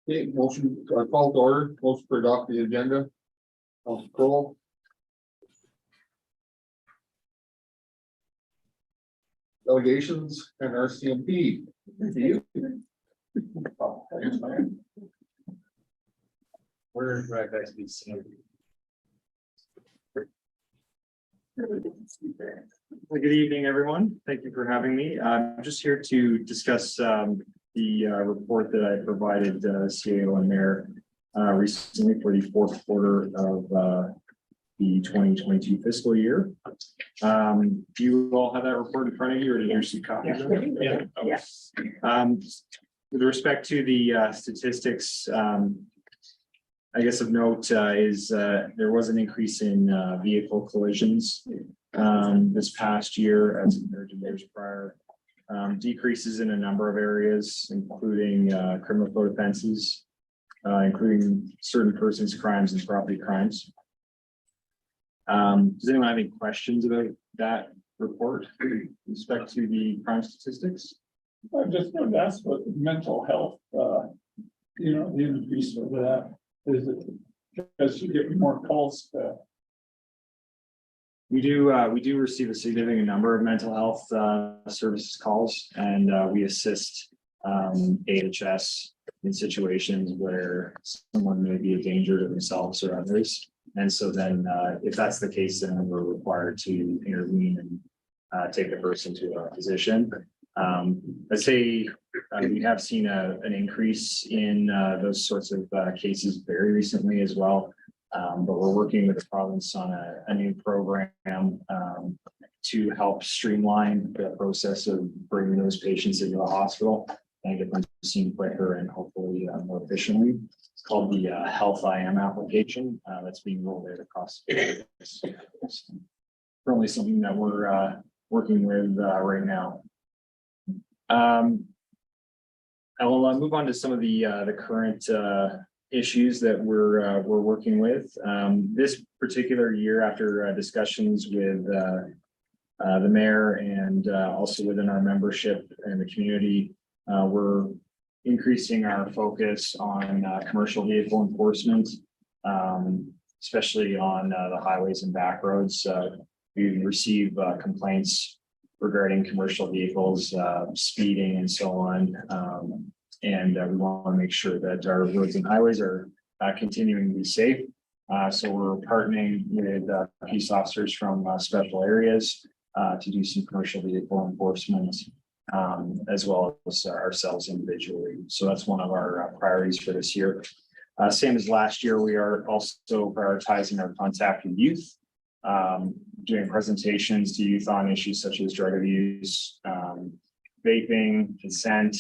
Okay, motion, call to order, motion to adopt the agenda. Council Crowell. Delegations and RCMP. Where do I guys be seen? Good evening, everyone. Thank you for having me. I'm just here to discuss the report that I provided CAO and Mayor recently for the fourth quarter of the 2022 fiscal year. Do you all have that report in front of you, or did you see copies? Yeah. Yes. With respect to the statistics, I guess of note is there was an increase in vehicle collisions this past year as compared to years prior. Decreases in a number of areas, including criminal code offenses, including certain persons crimes and property crimes. Does anyone have any questions about that report with respect to the crime statistics? I just wanted to ask about mental health, the increase of that. Is it because you get more calls? We do receive a significant number of mental health services calls, and we assist AHS in situations where someone may be a danger to themselves or others. And so then if that's the case, then we're required to intervene and take the person to a physician. I'd say we have seen an increase in those sorts of cases very recently as well. But we're working with the province on a new program to help streamline the process of bringing those patients into the hospital and get them seen quicker and hopefully more efficiently. It's called the Health IM application that's being rolled out across the currently something that we're working with right now. I will move on to some of the current issues that we're working with. This particular year, after discussions with the mayor and also within our membership and the community, we're increasing our focus on commercial vehicle enforcement, especially on the highways and back roads. We receive complaints regarding commercial vehicles, speeding and so on. And we want to make sure that our roads and highways are continuing to be safe. So we're partnering with police officers from special areas to do some commercial vehicle enforcement, as well as ourselves individually. So that's one of our priorities for this year. Same as last year, we are also prioritizing our contact with youth, doing presentations to youth on issues such as drug abuse, vaping, consent,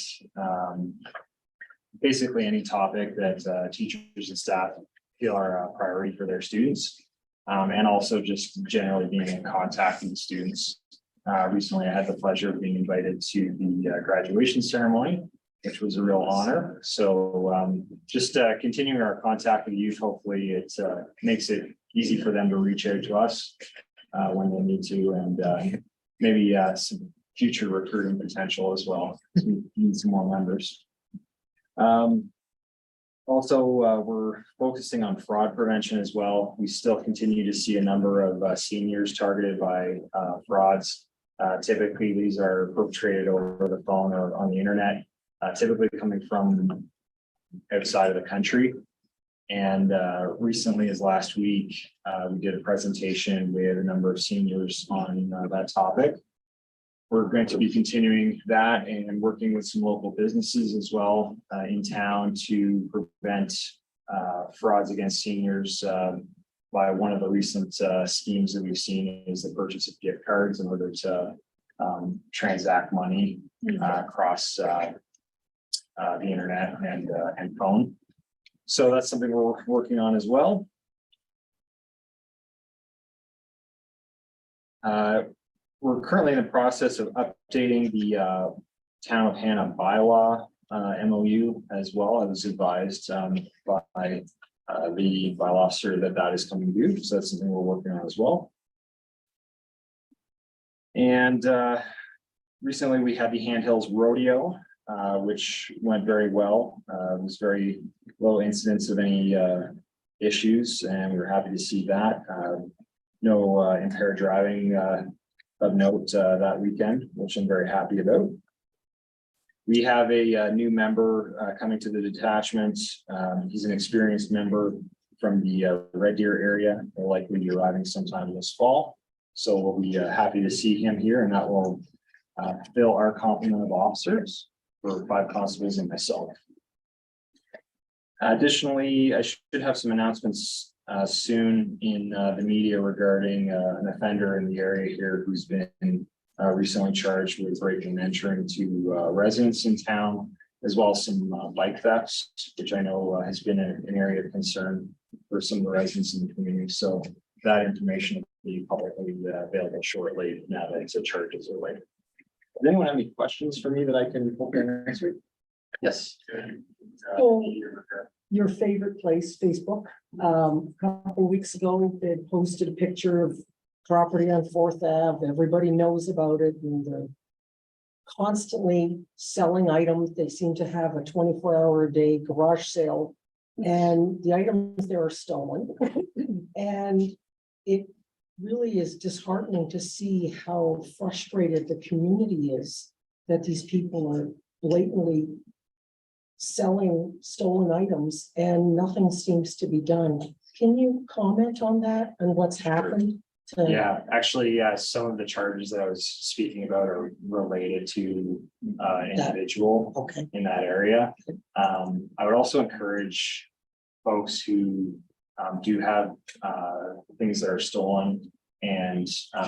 basically any topic that teachers and staff feel are a priority for their students, and also just generally being in contact with students. Recently, I had the pleasure of being invited to the graduation ceremony, which was a real honor. So just continuing our contact with youth, hopefully it makes it easy for them to reach out to us when they need to, and maybe some future recruiting potential as well. We need some more members. Also, we're focusing on fraud prevention as well. We still continue to see a number of seniors targeted by frauds. Typically, these are perpetrated over the phone or on the internet, typically coming from outside of the country. And recently, as last week, we did a presentation with a number of seniors on that topic. We're going to be continuing that and working with some local businesses as well in town to prevent frauds against seniors. By one of the recent schemes that we've seen is the purchase of gift cards in order to transact money across the internet and phone. So that's something we're working on as well. We're currently in the process of updating the Town of Hanna bylaw MOU as well. I was advised by the bylaw officer that is coming due. So that's something we're working on as well. And recently we had the Hand Hills Rodeo which went very well. It was very low incidence of any issues, and we were happy to see that. No impaired driving of note that weekend, which I'm very happy about. We have a new member coming to the detachment. He's an experienced member from the Red Deer area. Will likely be arriving sometime this fall. So we'll be happy to see him here, and that will fill our complement of officers for 5 constables and myself. Additionally, I should have some announcements soon in the media regarding an offender in the area here who's been recently charged with breaking and entering to residents in town, as well as some bike thefts, which I know has been an area of concern for some of the residents in the community. So that information will be publicly available shortly now that the charges are laid. Does anyone have any questions for me that I can look at next week? Yes. So, your favorite place, Facebook. A couple of weeks ago, they posted a picture of property on 4th Ave. Everybody knows about it, and they're constantly selling items. They seem to have a 24-hour-a-day garage sale, and the items there are stolen. And it really is disheartening to see how frustrated the community is that these people are blatantly selling stolen items and nothing seems to be done. Can you comment on that and what's happened? Yeah, actually, some of the charges that I was speaking about are related to an individual Okay. in that area. I would also encourage folks who do have things that are stolen and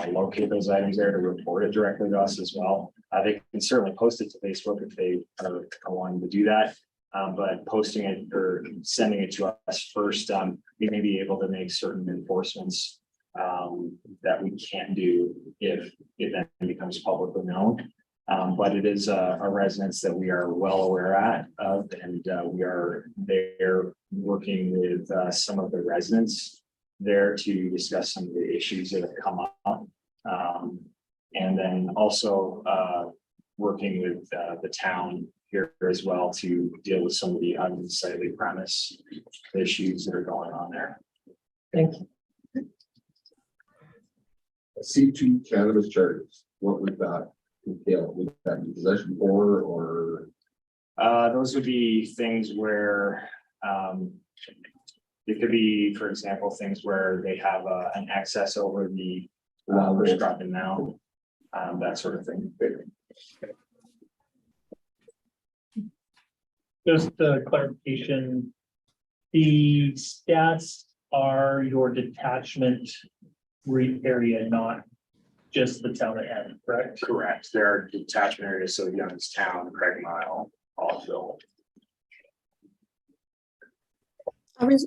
locate those items there to report it directly to us as well. They can certainly post it to Facebook if they are wanting to do that. But posting it or sending it to us first, we may be able to make certain enforcements that we can't do if it then becomes publicly known. But it is a residence that we are well aware of, and we are there working with some of the residents there to discuss some of the issues that have come up. And then also working with the town here as well to deal with some of the unsightly premise issues that are going on there. Thank you. C2 cannabis charges, what would that entail? Would that be possession or? Those would be things where it could be, for example, things where they have an excess over the prescribed amount, that sort of thing. Just a clarification, the stats are your detachment area, not just the town of Hanna, correct? Correct. There are detachment areas, so Youngstown, Craig Mile, Hallville.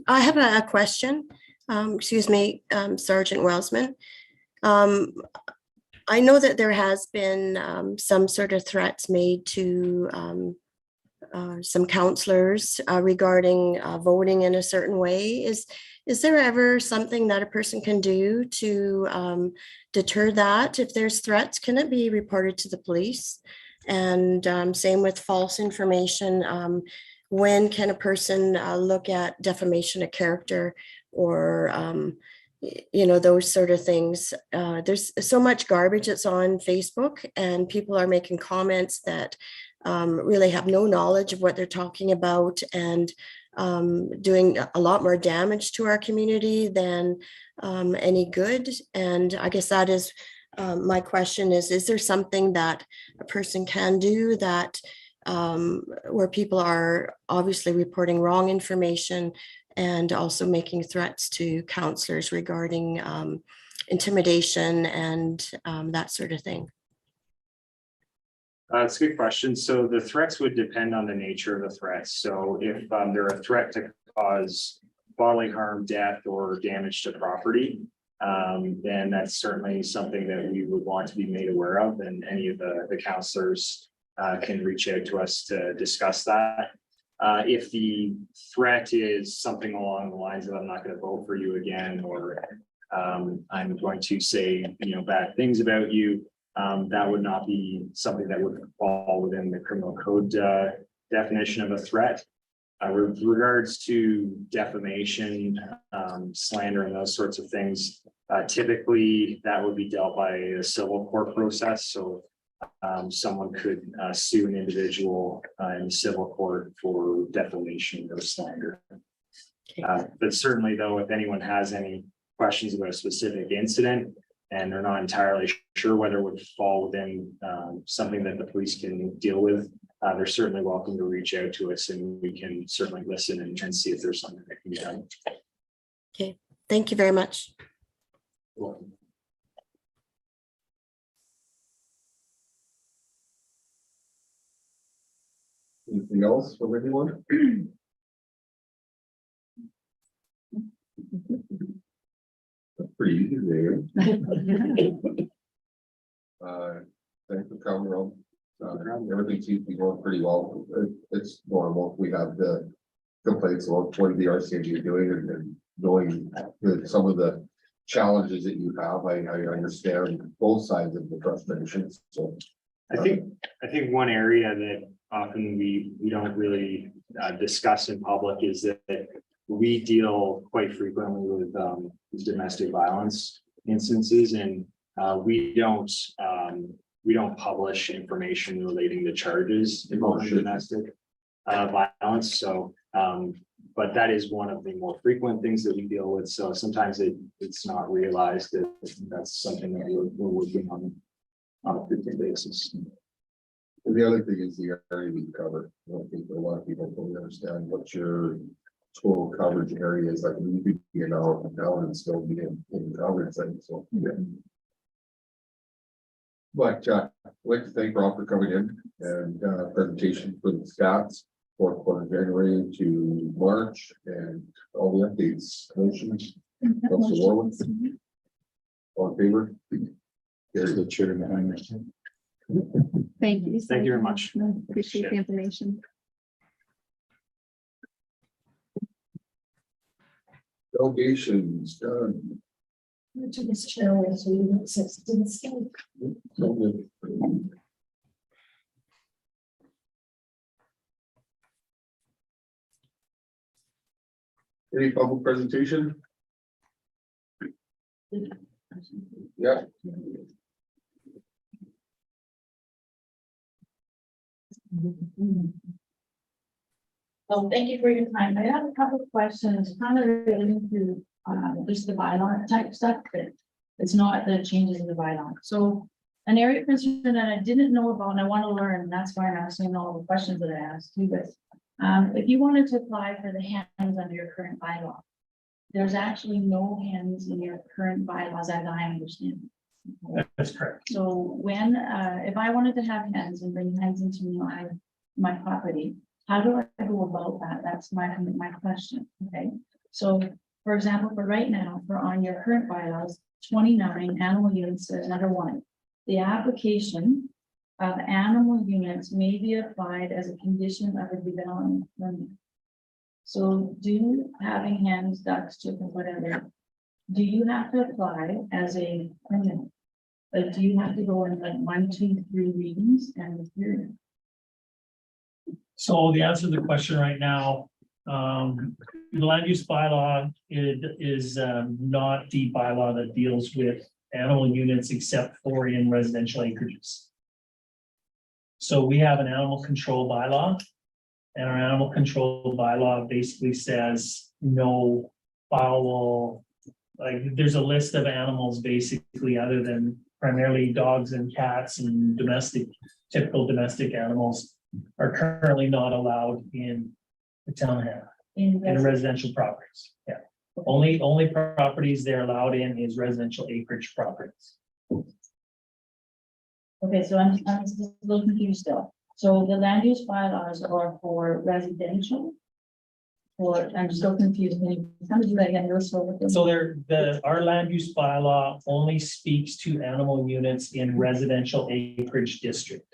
I have a question. Excuse me, Sergeant Welsman. I know that there has been some sort of threats made to some counselors regarding voting in a certain way. Is there ever something that a person can do to deter that? If there's threats, can it be reported to the police? And same with false information. When can a person look at defamation of character or those sort of things? There's so much garbage that's on Facebook, and people are making comments that really have no knowledge of what they're talking about, and doing a lot more damage to our community than any good. And I guess that is my question is there something that a person can do that where people are obviously reporting wrong information and also making threats to counselors regarding intimidation and that sort of thing? That's a good question. So the threats would depend on the nature of the threats. So if they're a threat to cause bodily harm, death, or damage to property, then that's certainly something that we would want to be made aware of, and any of the counselors can reach out to us to discuss that. If the threat is something along the lines of "I'm not going to vote for you again," or "I'm going to say bad things about you," that would not be something that would fall within the criminal code definition of a threat. With regards to defamation, slander and those sorts of things, typically that would be dealt by a civil court process. So someone could sue an individual in civil court for defamation or slander. But certainly though, if anyone has any questions about a specific incident and they're not entirely sure whether it would fall within something that the police can deal with, they're certainly welcome to reach out to us and we can certainly listen and see if there's something that can be done. Okay, thank you very much. Anything else from anyone? That's pretty easy there. Thanks for coming on. Everything seems to be going pretty well. It's normal. We have the complaints about what the RCMP is doing and knowing that some of the challenges that you have. I understand both sides of the frustrations. So I think one area that often we don't really discuss in public is that we deal quite frequently with domestic violence instances, and we don't publish information relating to charges involving domestic violence. So, but that is one of the more frequent things that we deal with. So sometimes it's not realized that that's something that we're working on a frequent basis. and the other thing is the area we cover. I don't think a lot of people don't understand what your total coverage area is. Like we could be an hour from now and still be in coverage thing. So yeah. But I'd like to thank Rob for coming in and presentation for the stats, fourth quarter January to March and all the updates. Motions. Councilor Warwick. All in favor? There's the chair behind me. Thank you. Thank you very much. Appreciate the information. Delegations done. To this chair, so you don't sit still. So good. Any public presentation? Yeah. Well, thank you for your time. I have a couple of questions, kind of relating to just the bylaw type stuff, but it's not the changes in the bylaw. So an area of concern that I didn't know about and I want to learn, and that's why I'm asking all the questions that I asked you. But if you wanted to apply for the hens under your current bylaw, there's actually no hens in your current bylaws as I understand. That's correct. So when, if I wanted to have hens and bring hens into my property, how do I go about that? That's my question. Okay. So for example, for right now, for on your current bylaws, 29 animal units says number 1, the application of animal units may be applied as a condition of a development permit. So do having hens, ducks, chickens, whatever, do you have to apply as a permit? Like, do you have to go in like 1, 2, 3 readings and period? So the answer to the question right now, the land use bylaw is not the bylaw that deals with animal units except for in residential acreages. So we have an animal control bylaw, and our animal control bylaw basically says no fowl. Like there's a list of animals basically other than primarily dogs and cats and typical domestic animals are currently not allowed in the town of Hanna, in residential properties. Yeah. Only properties they're allowed in is residential acreage properties. Okay, so I'm just a little confused still. So the land use bylaws are for residential? Or I'm still confused. Can you kind of do that again? So our land use bylaw only speaks to animal units in residential acreage district.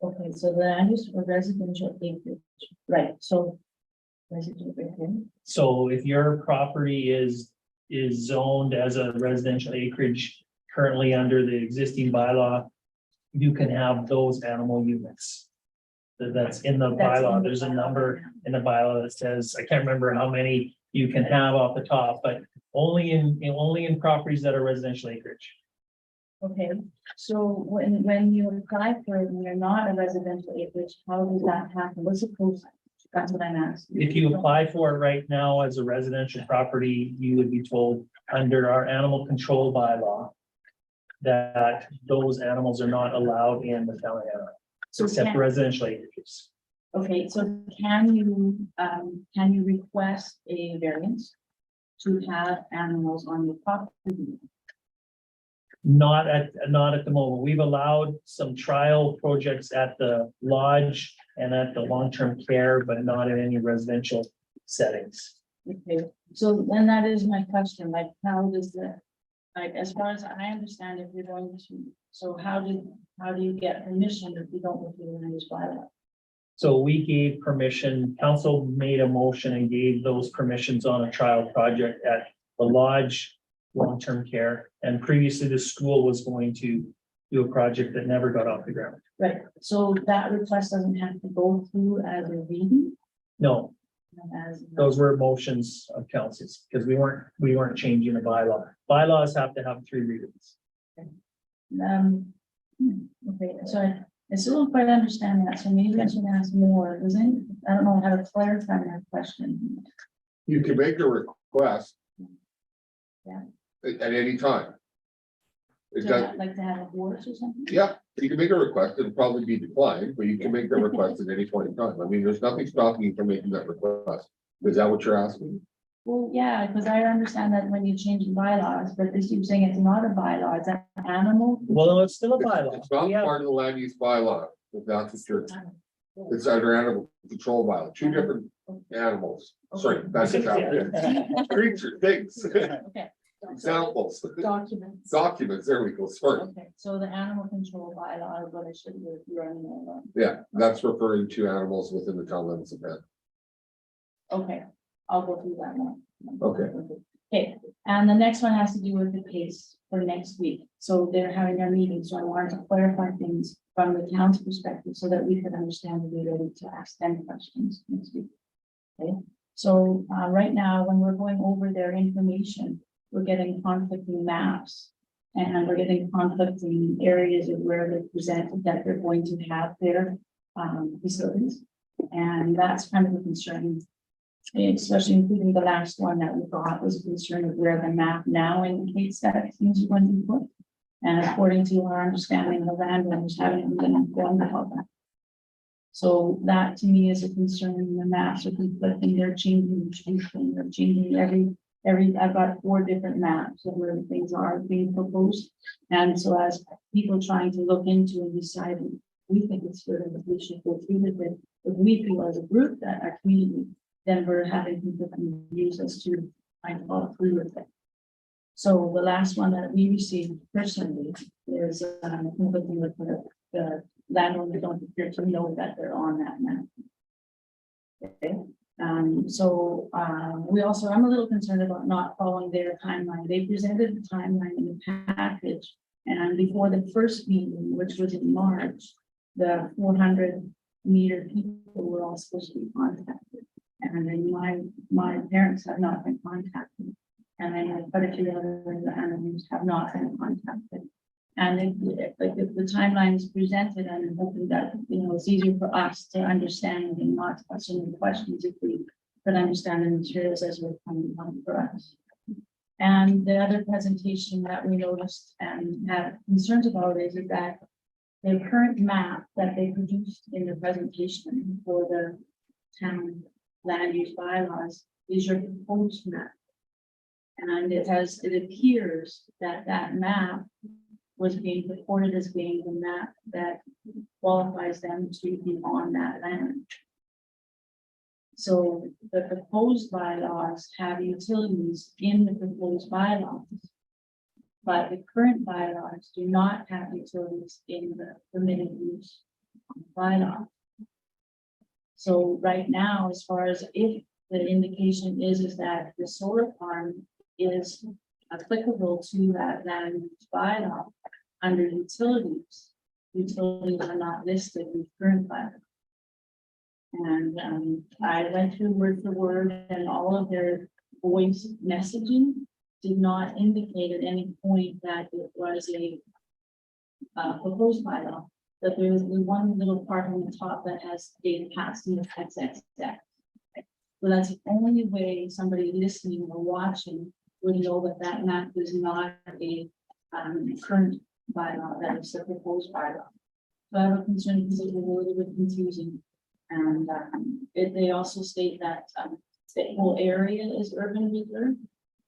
Okay, so the land use for residential acreage, right? So residential, okay. So if your property is zoned as a residential acreage currently under the existing bylaw, you can have those animal units. That's in the That's in bylaw. the There's a bylaw. number in the bylaw that says, I can't remember how many you can have off the top, but only in properties that are residential acreage. Okay, so when you apply for it, and you're not a residential acreage, how does that happen? What's the process? That's what I'm asking. If you apply for it right now as a residential property, you would be told under our animal control bylaw that those animals are not allowed in the town of Hanna, So except for can, residential acreage. okay, so can you request a variance to have animals on your property? Not at the moment. We've allowed some trial projects at the lodge and at the long-term care, but not in any residential settings. Okay, so then that is my question, like, how does the, like, as far as I understand, if you're going to, so how do you get permission if you don't go through the land use bylaw? So we gave permission, council made a motion and gave those permissions on a trial project at the lodge, long-term care, and previously the school was going to do a project that never got off the ground. Right, so that request doesn't have to go through as a reading, No, as. those were motions of councils, because we weren't changing the bylaw. Bylaws have to have 3 readings. Okay, so I still don't quite understand that, so maybe I should ask more, doesn't, I don't know how to clarify that question. You can make a request. Yeah. At any time. It does, Like to have a horse or something? yeah, you can make a request, it'll probably be declined, but you can make the request at any point in time. I mean, there's nothing stopping you from making that request. Is that what you're asking? Well, yeah, because I understand that when you change the bylaws, but this, you're saying it's not a bylaw, it's an animal. Well, no, it's still a It's bylaw. it's not We have- part of the land use bylaw, if that's what you're, it's under animal control bylaw, 2 different animals. Sorry, that's creature, things, Okay. examples, Documents. documents, there we go, sorry. Okay, so the animal control bylaw is what I should be running on. Yeah, that's referring to animals within the town limits of Hanna. Okay, I'll go through that one. Okay. Okay, and the next one has to do with the pace for next week. So they're having their meeting, so I wanted to clarify things from the town's perspective so that we could understand and be ready to ask them questions next week. Okay, so right now, when we're going over their information, we're getting conflicting maps. And we're getting conflicting areas of where they presented that they're going to have their facilities. And that's kind of a concern. Especially including the last one that we got was a concern of where the map now indicates that things are going to be put. And according to our understanding, the landowners haven't been informed about that. So that to me is a concern. The maps are conflicting, they're changing, they're changing every, I've got 4 different maps of where things are being proposed. And so as people trying to look into and decide, we think it's good and we should go through with it. If we feel as a group that our community, then we're having conflicting views as to trying to follow through with it. So the last one that we received personally is conflicting with the landowners don't appear to know that they're on that map. Okay. We also, I'm a little concerned about not following their timeline. They presented the timeline in the package. And before the first meeting, which was in March, the 400-meter people were all supposed to be contacted. And then my parents have not been contacted. And I know quite a few other animals have not been contacted. And if the timeline is presented, I'm hoping that, it's easier for us to understand and not to ask so many questions if we could understand the materials as we're coming on for us. And the other presentation that we noticed and had concerns about is that the current map that they produced in the presentation for the town land use bylaws is your proposed map. And it appears that that map was being reported as being the map that qualifies them to be on that land. So the proposed bylaws have utilities in the proposed bylaws. But the current bylaws do not have utilities in the permitted use bylaw. So right now, as far as if the indication is that the solar farm is applicable to that land use bylaw under utilities. Utilities are not listed in the current bylaw. And I went through word for word, and all of their voice messaging did not indicate at any point that it was a proposed bylaw, that there is one little part on the top that has data passed in the XXX. So that's the only way somebody listening or watching would know that that map is not a current bylaw, that is a proposed bylaw. So I have a concern because it was a little bit confusing. And they also state that the whole area is urban reserve,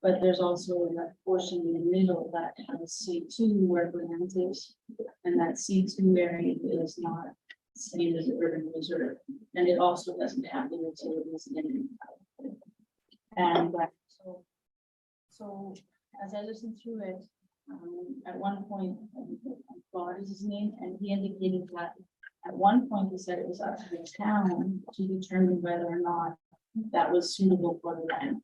but there's also that portion in the middle that has C2 where land is, and that C2 area is not same as urban reserve, and it also doesn't have the utilities in it. And so as I listened through it, at one point, God is his name, and he indicated that at one point he said it was up to the town to determine whether or not that was suitable for the land.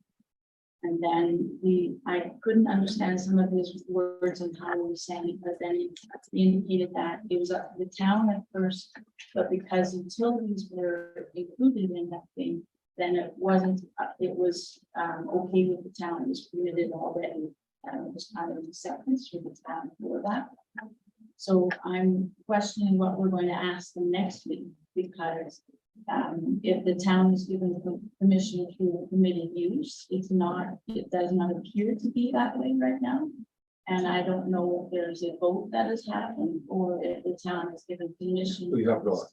And then I couldn't understand some of his words and how he was saying it, but then he indicated that it was up to the town at first, but because utilities were included in that thing, then it wasn't, it was okay with the town, it was permitted already. It was kind of acceptance for the town for that. So I'm questioning what we're going to ask them next week, because if the town is given the permission through the permitted use, it does not appear to be that way right now. And I don't know if there's a vote that has happened or if the town has given permission. We have not.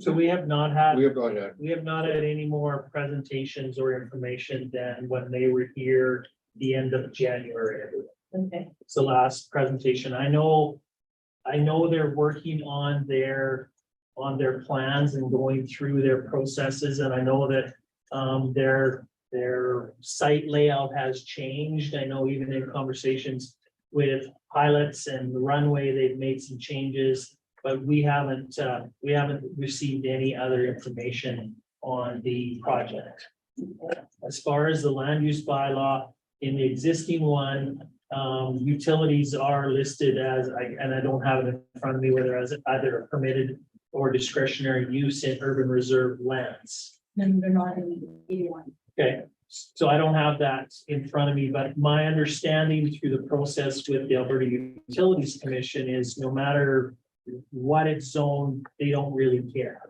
So we have not had. We have not had. We have not had any more presentations or information than when they were here the end of January. Okay. It's the last presentation. I know they're working on their plans and going through their processes, and I know that their site layout has changed. I know even in conversations with pilots and the runway, they've made some changes, but we haven't received any other information on the project. As far as the land use bylaw, in the existing one, utilities are listed as, and I don't have it in front of me, whether as either a permitted or discretionary use in urban reserve lands. Then they're not in the 81. Okay, so I don't have that in front of me, but my understanding through the process with the Alberta Utilities Commission is no matter what it's zoned, they don't really care.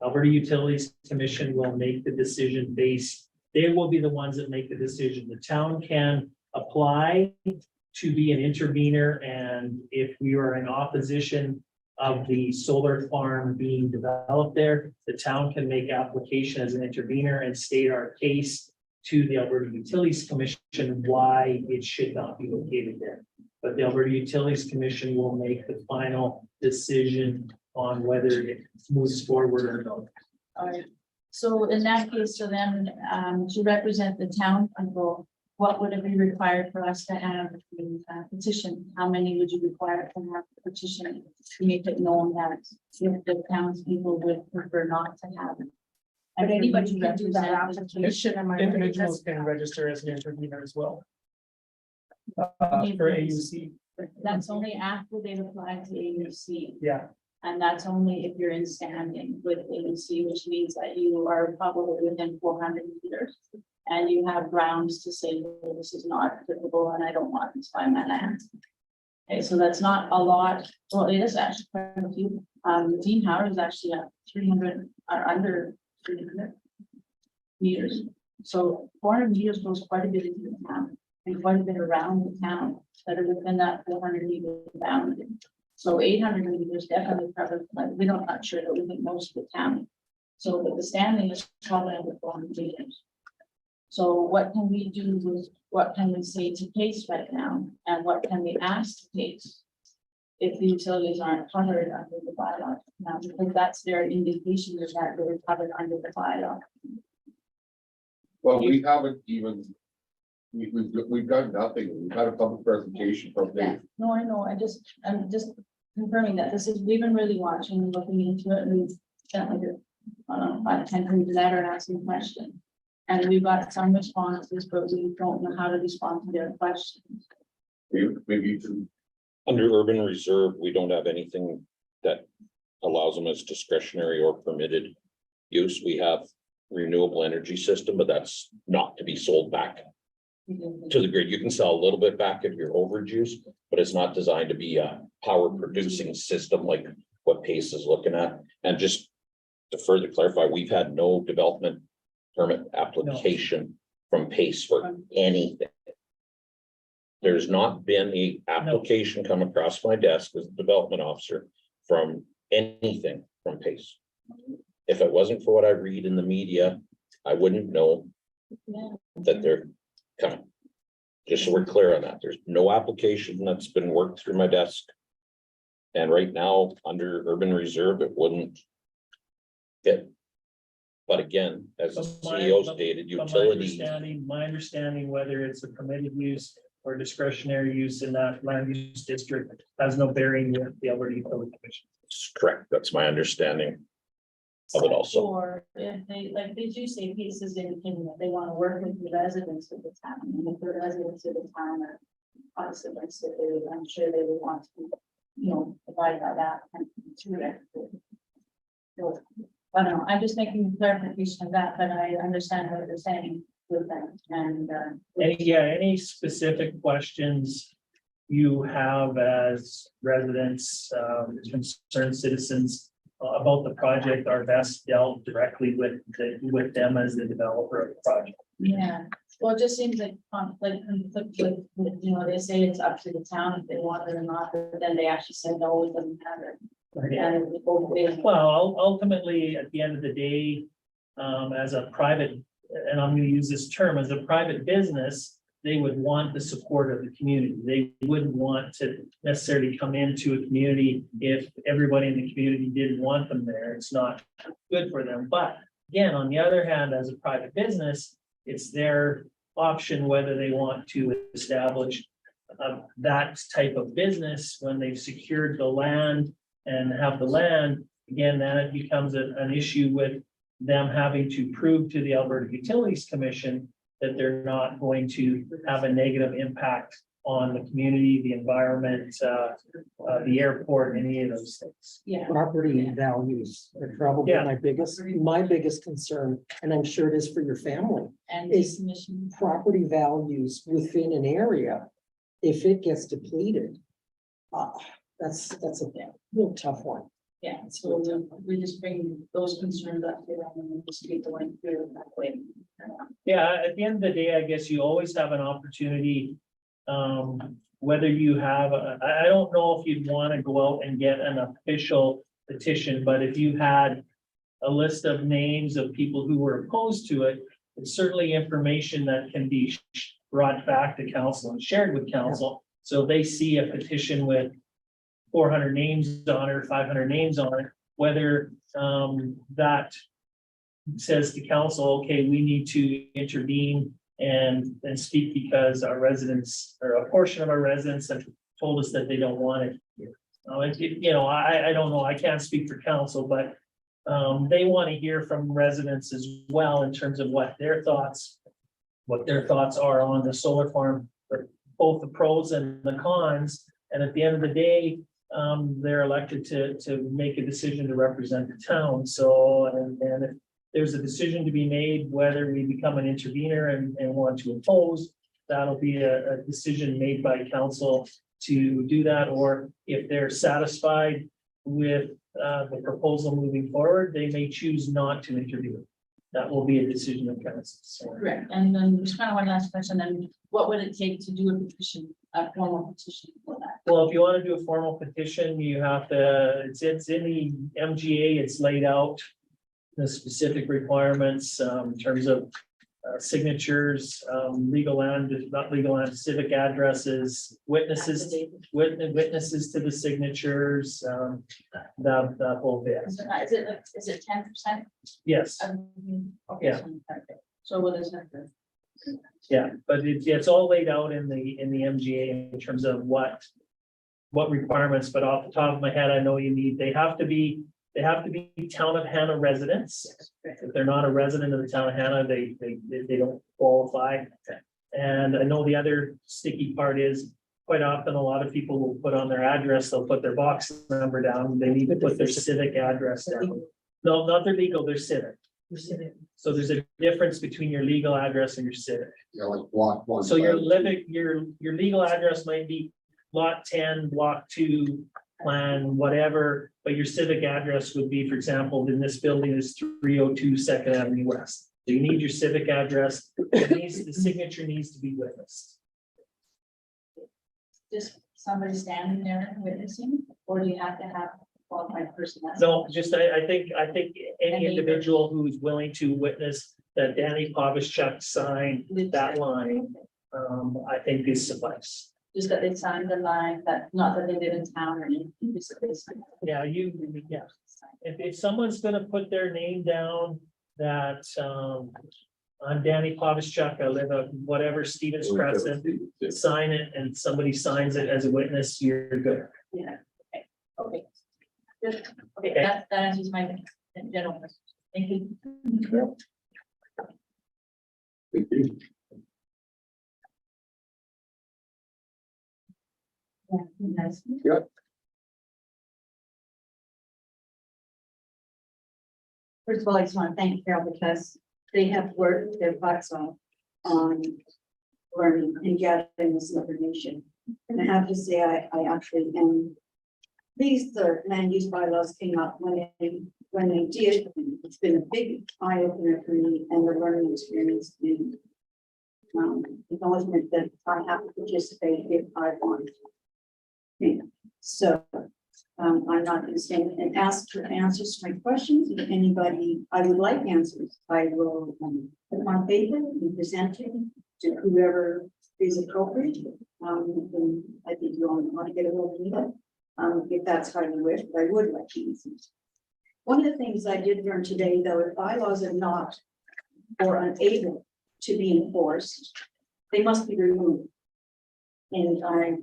Alberta Utilities Commission will make the decision based, they will be the ones that make the decision. The town can apply to be an intervener, and if we are in opposition of the solar farm being developed there, the town can make application as an intervener and state our case to the Alberta Utilities Commission why it should not be located there. But the Alberta Utilities Commission will make the final decision on whether it moves forward or not. All right. So in that case, so then to represent the town people, what would it be required for us to have a petition? How many would you require to have a petition to make it known that if the townspeople would prefer not to have it? But anybody to can do that represent the application, am I right? Individuals can register as an intervener as well. For AUC. That's only after they've applied to AUC. Yeah. And that's only if you're in standing with AUC, which means that you are probably within 400 meters. And you have grounds to say, well, this is not applicable and I don't want this by my land. Okay, so that's not a lot. Well, it is actually quite a few. Dean Howard is actually at 300 or under 300 meters. So 400 meters goes quite a bit into the town and quite a bit around the town that are within that 400 meter boundary. So 800 meters definitely covered, but we don't not sure that we think most of the town. So but the standing is probably under 400 meters. So what can we do with, what can we say to Pace right now? And what can we ask to Pace? If the utilities aren't covered under the bylaw now, because that's their indication is that they're covered under the bylaw. Well, we haven't even, we've done nothing. We've had a public presentation from Yeah, Dave. no, I know, I'm just confirming that this is, we've been really watching and looking into it, and we've sent like a, I don't know, 5 to 10 pages letter asking questions. And we've got some responses, but we don't know how to respond to their questions. Maybe you can, Under urban reserve, we don't have anything that allows them as discretionary or permitted use. We have renewable energy system, but that's not to be sold back to the grid. You can sell a little bit back if you're overage use, but it's not designed to be a power producing system like what PACE is looking at. And just to further clarify, we've had no development permit application from PACE for anything. There's not been a application come across my desk as a development officer from anything from PACE. If it wasn't for what I read in the media, I wouldn't know that they're coming. Just so we're clear on that, there's no application that's been worked through my desk. And right now, under urban reserve, it wouldn't fit. But again, as the But my- CEO but- stated, But utilities. my understanding, whether it's a permitted use or discretionary use in that land use district, has no bearing with the Alberta Utility Commission. Correct, that's my understanding of it also. Or if they, like, they do say pieces indicating that they want to work with the residents of the town, and if the residents of the town are obviously, I'm sure they would want to, you know, abide by that and through it. So, I don't know, I'm just making clarification of that, but I understand what they're saying with them, and, Any specific questions you have as residents, concerned citizens about the project are best dealt directly with them as the developer of the project. yeah. Well, it just seems like conflict, you know, they say it's up to the town if they want it or not, but then they actually said, no, it doesn't matter. And it's both ways. Well, ultimately, at the end of the day, as a private, and I'm gonna use this term, as a private business, they would want the support of the community. They wouldn't want to necessarily come into a community if everybody in the community didn't want them there. It's not good for them. But again, on the other hand, as a private business, it's their option whether they want to establish that type of business when they've secured the land and have the land. Again, then it becomes an issue with them having to prove to the Alberta Utilities Commission that they're not going to have a negative impact on the community, the environment, the airport, any of those things. Yeah. Property values are probably Yeah. my biggest concern, and I'm sure it is for your family. And Is- decommission. Property values within an area, if it gets depleted, that's a real tough one. Yeah, so we just bring those concerns up to them and we'll just keep going through it that way. Yeah, at the end of the day, I guess you always have an opportunity. Whether you have, I don't know if you'd want to go out and get an official petition, but if you had a list of names of people who were opposed to it, it's certainly information that can be brought back to council and shared with council. So if they see a petition with 400 names on it, or 500 names on it, whether that says to council, okay, we need to intervene and speak because our residents, or a portion of our residents have told us that they don't want it here. I don't know, I can't speak for council, but they want to hear from residents as well in terms of what their thoughts are on the solar farm, both the pros and the cons. And at the end of the day, they're elected to make a decision to represent the town. So, and if there's a decision to be made, whether we become an intervener and want to oppose, that'll be a decision made by council to do that. Or if they're satisfied with the proposal moving forward, they may choose not to intervene. That will be a decision of council. So, Correct, and then just kind of one last question, then what would it take to do a petition, a formal petition for that? well, if you want to do a formal petition, you have to, it's in the MGA, it's laid out. The specific requirements in terms of signatures, legal land, not legal land, civic addresses, witnesses to the signatures, that whole bit. Is it 10%? Yes, Yeah. So what is that? yeah, but it's all laid out in the MGA in terms of what requirements, but off the top of my head, I know they have to be They have to be town of Hanna residents. If they're not a resident of the town of Hanna, they don't qualify. And I know the other sticky part is quite often a lot of people will put on their address, they'll put their box number down, they need to put their civic address down. No, not their legal, their civic. So there's a difference between your legal address and your civic. Yeah, like block one. So your living, your legal address might be lot 10, block 2, plan, whatever, but your civic address would be, for example, in this building is 302 Second Avenue West. So you need your civic address, the signature needs to be witnessed. Just somebody standing there witnessing, or do you have to have a qualified person? That's- No, just I think any individual who's willing to witness that Danny Pavischuk signed that line, I think is suffice. Just that they signed the line, that, not that they live in town or anything, just that they signed. Yeah, yeah. If someone's gonna put their name down that, I'm Danny Pavischuk, I live at whatever Stevens Crescent, sign it and somebody signs it as a witness, you're good. Yeah, okay. Good, okay, that answers my general question. Thank you. Yeah, nice. First of all, I just want to thank Carol because they have worked their butts off on learning and gathering this information. And I have to say, I actually am pleased the land use bylaws came up when they did. It's been a big eye opener for me and the learning experience in acknowledgement that I have to participate if I want. Okay. So I'm not going to stand and ask for answers to my questions. If anybody, I would like answers, I will put them on paper and present it to whoever is appropriate. And I think you all want to get a little bit, if that's how you wish, but I would like answers. One of the things I did learn today, though, if bylaws are not or unable to be enforced, they must be removed. And I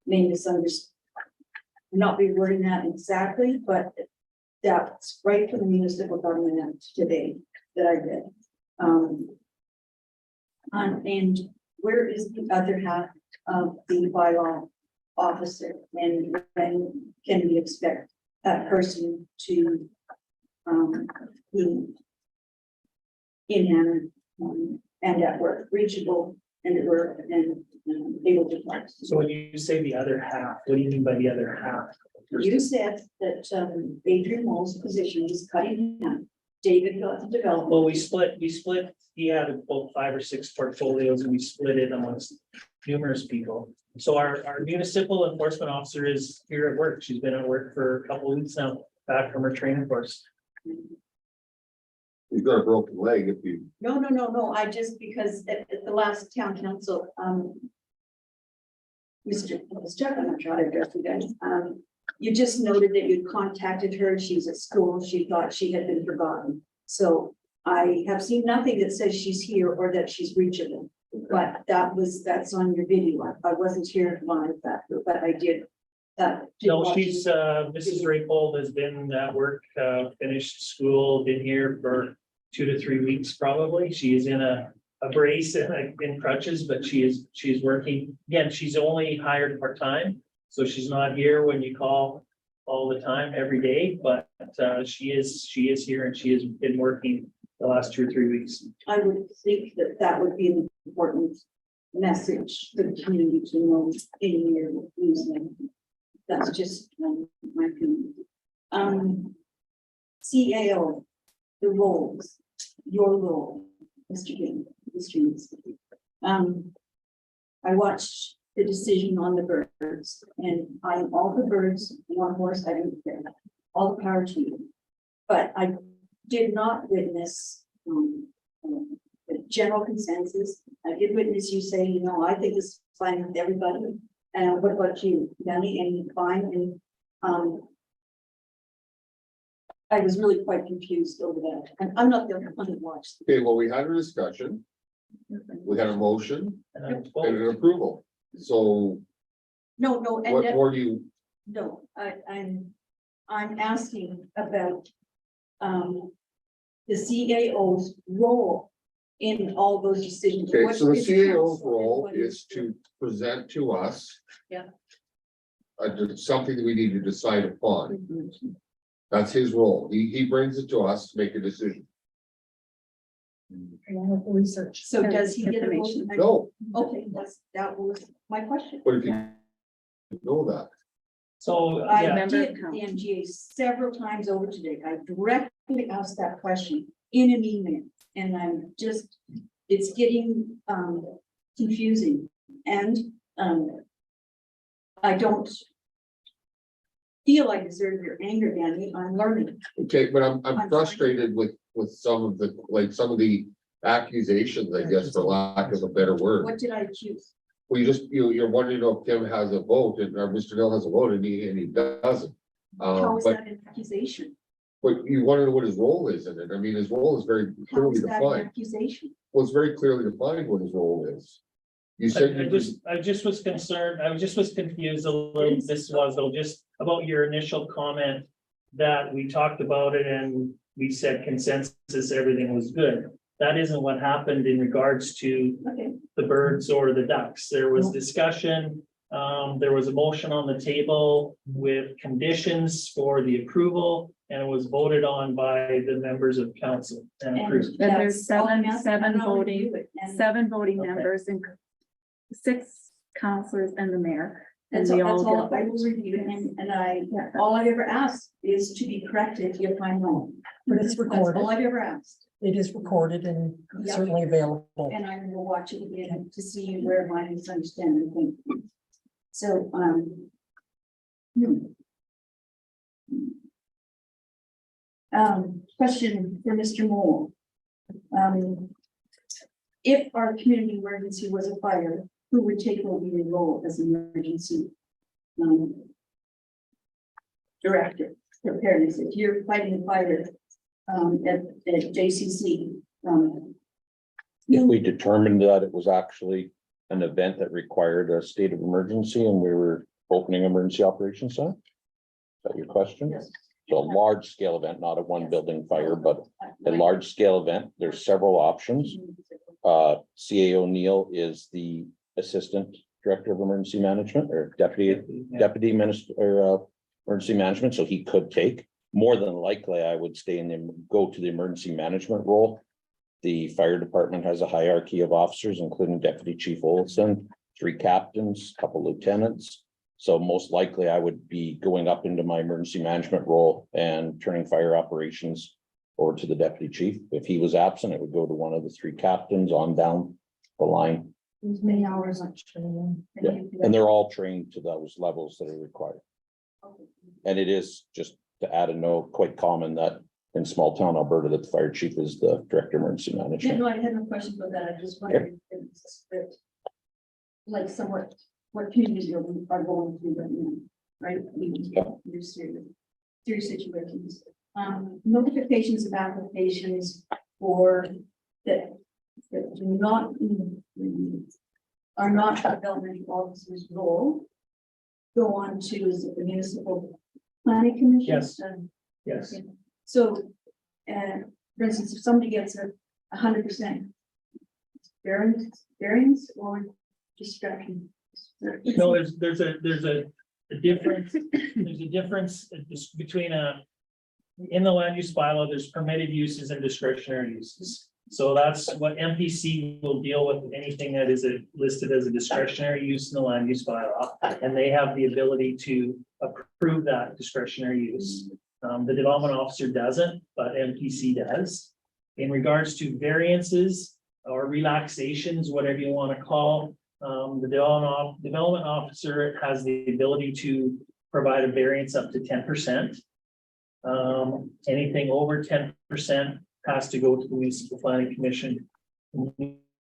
may misunderstand, not rewording that exactly, but that's right from the Municipal Government Act today that I read. And where is the other half of the bylaw officer, and when can we expect that person to be in Hanna and at work, reachable and at work and able to flex? So when you say the other half, what do you mean by the other half? You said that Adrian Moll's position is cutting down. David got the development. Well, we split, he had about 5 or 6 portfolios and we split it amongst numerous people. So our municipal enforcement officer is here at work. She's been at work for a couple of weeks now, back from her training course. You've got a broken leg if you. No, I just, because at the last town council, Mr. Chuck, I'm not trying to address you guys. You just noted that you'd contacted her. She's at school. She thought she had been forgotten. So I have seen nothing that says she's here or that she's reachable. But that's on your video. I wasn't here live that, but I did. No, she's, Mrs. Raybold has been at work, finished school, been here for 2 to 3 weeks probably. She is in a brace and in crutches, but she's working. Again, she's only hired part-time, so she's not here when you call all the time, every day, but she is here and she has been working the last 2 or 3 weeks. I would think that would be an important message for the community to know in your using. That's just my opinion. CAO, the roles, your role, Mr. King, I watched the decision on the birds, and I'm all for birds, one horse, I don't care, all the power to you. But I did not witness the general consensus. I did witness you say, you know, I think it's fine with everybody. And what about you, Danny? And fine, and I was really quite confused over that. And I'm not the only one that watched. Okay, well, we had a discussion, we had a motion And and an approval. So No, what and more do you, no, I'm asking about the CAO's role in all those decisions. Okay, What so the is CAO's council role and what is to present to us. Yeah. Something that we need to decide upon. That's his role. He brings it to us to make a decision. Research. So does he get a vote? Information. No, Okay, that was my question. but if you know that, So, I yeah, Member of did the council. MGA several times over today. I directly asked that question in an email. And I'm just, it's getting confusing. And I don't feel I deserve your anger, Danny. I'm learning. okay, but I'm I'm frustrated with some of the, like, some of the accusations, I guess, for lack of a better word. What did I accuse? Well, you're wondering if Tim has a vote and, or Mr. Hill has a vote and he doesn't. How is But that an accusation? you want to know what his role is in it. I mean, his role is very How clearly is that an defined. accusation? Well, it's very clearly defined what his role is. You said you just, I just was concerned, I just was confused a little, this was though, just about your initial comment. That we talked about it and we said consensus, everything was good. That isn't what happened in regards to Okay, the birds or the ducks. There was discussion. There was a motion on the table with conditions for the approval. And it was voted on by the members of council and and approved. But there's that's all I'm asking. seven I'm not gonna voting- do it. And Seven voting Okay. members and 6 councilors and the mayor. And That's we all, all that's all get I a will vote. review and I, Yeah. all I've ever asked is to be corrected if I'm wrong. But it's That's all recorded. I've ever asked. It is recorded and Yep. certainly available. And I will watch it again to see where my misunderstanding came from. So, question for Mr. Moore. If our community emergency was a fire, who would take over your role as emergency? Director, preparedness, if you're fighting a fire, at JCC, If we determined that it was actually an event that required a state of emergency and we were opening emergency operations center? Is that your question? Yes. So a large scale event, not a one building fire, but a large scale event, there's several options. CA O'Neill is the Assistant Director of Emergency Management or Deputy Minister or Emergency Management, so he could take. More than likely, I would stay in the, go to the emergency management role. The fire department has a hierarchy of officers, including Deputy Chief Olson, 3 captains, couple lieutenants. So most likely I would be going up into my emergency management role and turning fire operations over to the deputy chief. If he was absent, it would go to one of the 3 captains on down the line. There's many hours on training. Yeah, and they're all trained to those levels that are required. And it is, just to add a note, quite common that in small town Alberta, that the fire chief is the director of emergency Yeah, management. no, I had no question about that. I just wondered if it's a script. Like somewhat, what communities are going through right now, right? There's serious situations. Notifications of applications for that do not are not development officers' role. Go on to is it the municipal planning commission? Yes. Yes. So, for instance, if somebody gets a 100% variance or distraction. No, there's a difference, there's a difference between in the land use bylaw, there's permitted uses and discretionary uses. So that's what MPC will deal with, anything that is listed as a discretionary use in the land use bylaw. And they have the ability to approve that discretionary use. The development officer doesn't, but MPC does. In regards to variances or relaxations, whatever you want to call, the development officer has the ability to provide a variance up to 10%. Anything over 10% has to go to the municipal planning commission.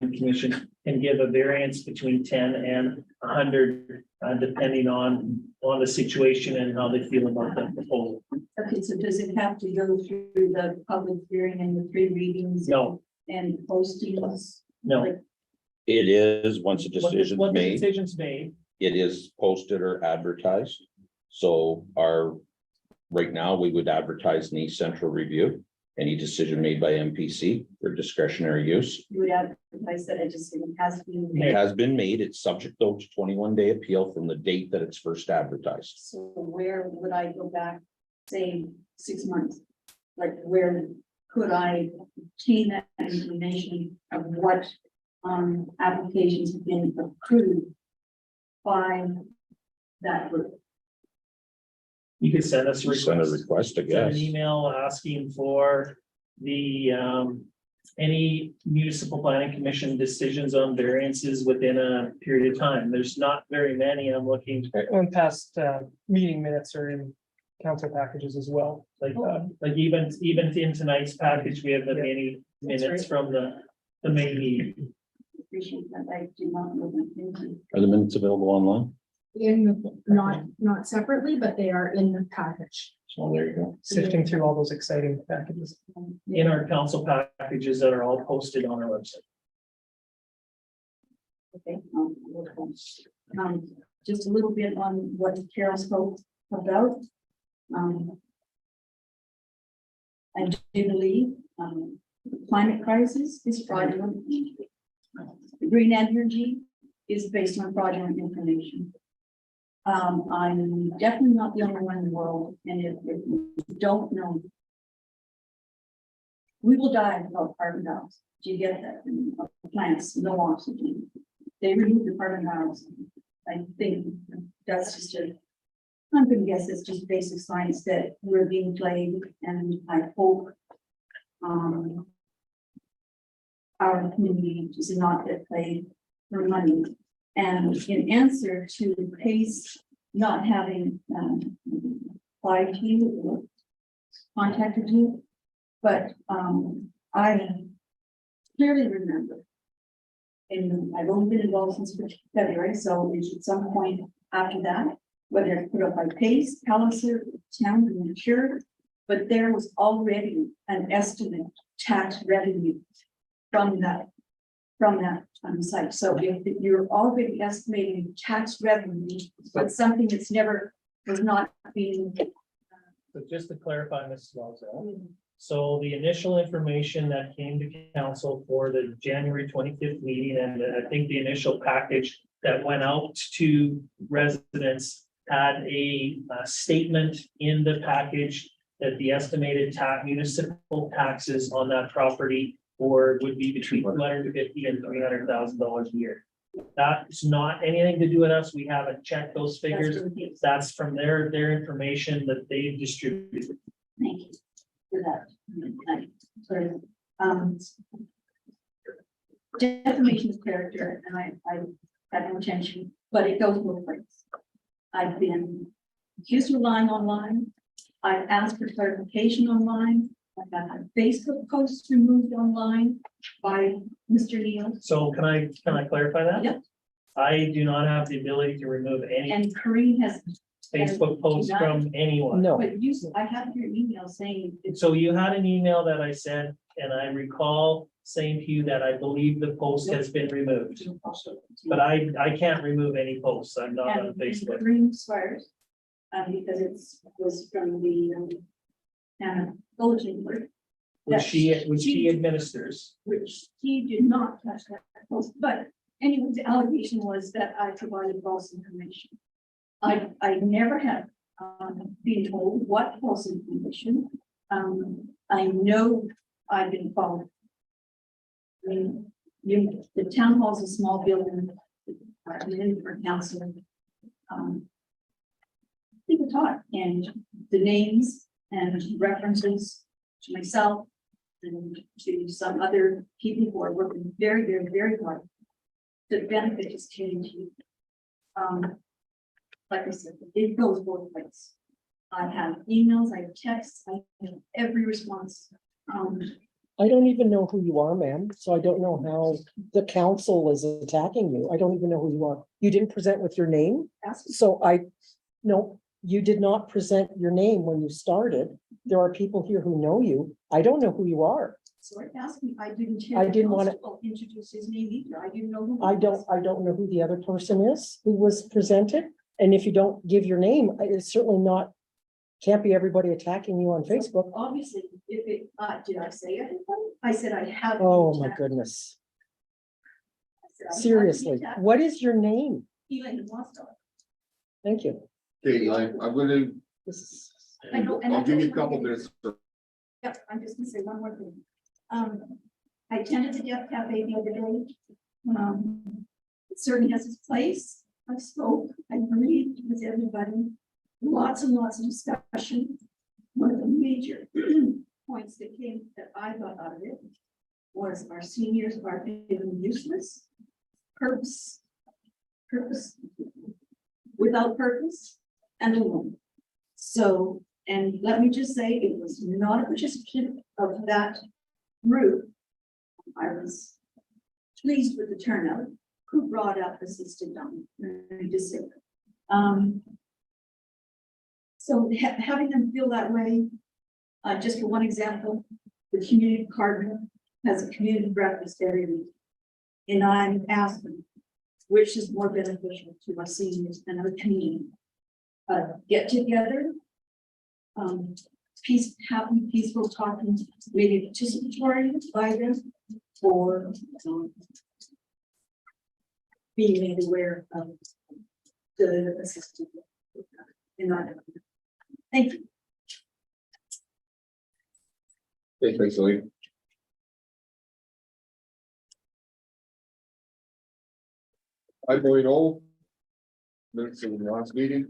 Commission can give a variance between 10 and 100, depending on the situation and how they feel about the proposal. Okay, so does it have to go through the public hearing and the 3 readings? No. And postings? No. It is, once a decision Once the made, decision's made, it is posted or advertised. So our right now, we would advertise an East Central review. Any decision made by MPC for discretionary use. You would advertise that it just has been. It has been made. It's subject though to 21-day appeal from the date that it's first advertised. So where would I go back, say, 6 months? Like, where could I obtain that information of what applications have been approved by that group? You could send us a Send a request. request, I Send guess. an email asking for the, any municipal planning commission decisions on variances within a period of time. There's not very many. I'm looking On past meeting minutes or in council packages as well. like even in tonight's package, we have the many minutes from the May meeting. Appreciate that. I do not know that. Thank you. Are the minutes available online? Not separately, but they are in the package. So there you go. Sifting through all those exciting packages. In our council packages that are all posted on our website. Okay. Just a little bit on what Carol spoke about. I do believe, the climate crisis is fraudulent. Green energy is based on fraudulent information. I'm definitely not the only one in the world, and if you don't know, we will die without carbon dioxide. Do you get that? And plants, no oxygen. They remove the carbon dioxide. I think that's just I'm gonna guess it's just basic science that we're being played, and I hope our community does not get played for money. And in answer to Pace not having applied to you or contacted you, but I clearly remember, and I've only been involved since February, so it's at some point after that, whether it's put up by Pace, Palliser, town, and insured, but there was already an estimate tax revenue from that site. So if you're already estimating tax revenue, but something that's was not being. So just to clarify, Mrs. Walzell, so the initial information that came to council for the January 25th meeting, and I think the initial package that went out to residents had a statement in the package that the estimated municipal taxes on that property would be between $250,000 and $300,000 a year. That's not anything to do with us. We haven't checked those figures. That's from their information that they've distributed. Thank you for that. Sorry. Defamation of character, and I have no intention, but it goes both ways. I've been accused of lying online. I've asked for clarification online. I've had Facebook posts removed online by Mr. Neal. So can I clarify that? Yep. I do not have the ability to remove any And Kareem has, Facebook posts from anyone. No, but I have your email saying. So you had an email that I sent, and I recall saying to you that I believe the post has been removed. But I can't remove any posts. I'm not on Facebook. Kareem swears, because was from the Hanna bulletin board. Which she administers. Which he did not touch that post, but anyway, the allegation was that I provided false information. I never have been told what false information. I know I've been followed. I mean, the town hall is a small building, for council. People talk, and the names and references to myself and to some other people who are working very, very, very hard to benefit this community. Like I said, it goes both ways. I have emails, I have texts, I have every response. I don't even know who you are, ma'am, so I don't know how the council is attacking you. I don't even know who you are. You didn't present with your name, Ask so no, you did not present your name when you started. There are people here who know you. I don't know who you are. So ask me, I didn't hear. I didn't the wanna- constable introduce his name either. I didn't know who. he I was. don't know who the other person is who was presented. And if you don't give your name, it's certainly not Can't be everybody attacking you on Facebook. Obviously, if it, did I say everybody? I said I have. Oh, my goodness. Seriously, what is your name? Elaine Wastel. Thank you. Okay, I'm gonna, This is. I know, and I'll I give you a don't couple want to- minutes. Yeah, I'm just gonna say one more thing. I attended the Deaf Cafe the other day. It certainly has its place. I spoke, I agreed with everybody. Lots and lots of discussion. One of the major points that came, that I got out of it was our seniors are feeling useless. Purpose, without purpose and alone. So, and let me just say, it was not a participant of that group. I was pleased with the turnout, who brought up assisted disabled. So having them feel that way, just for one example, the community partner has a community breakfast every week. And I'm asking, which is more beneficial to our seniors and our community? Get together, peaceful talking, maybe participatory by them, or being made aware of the assistance. Thank you. Okay, thanks, Elaine. I'm going all minutes of the last meeting.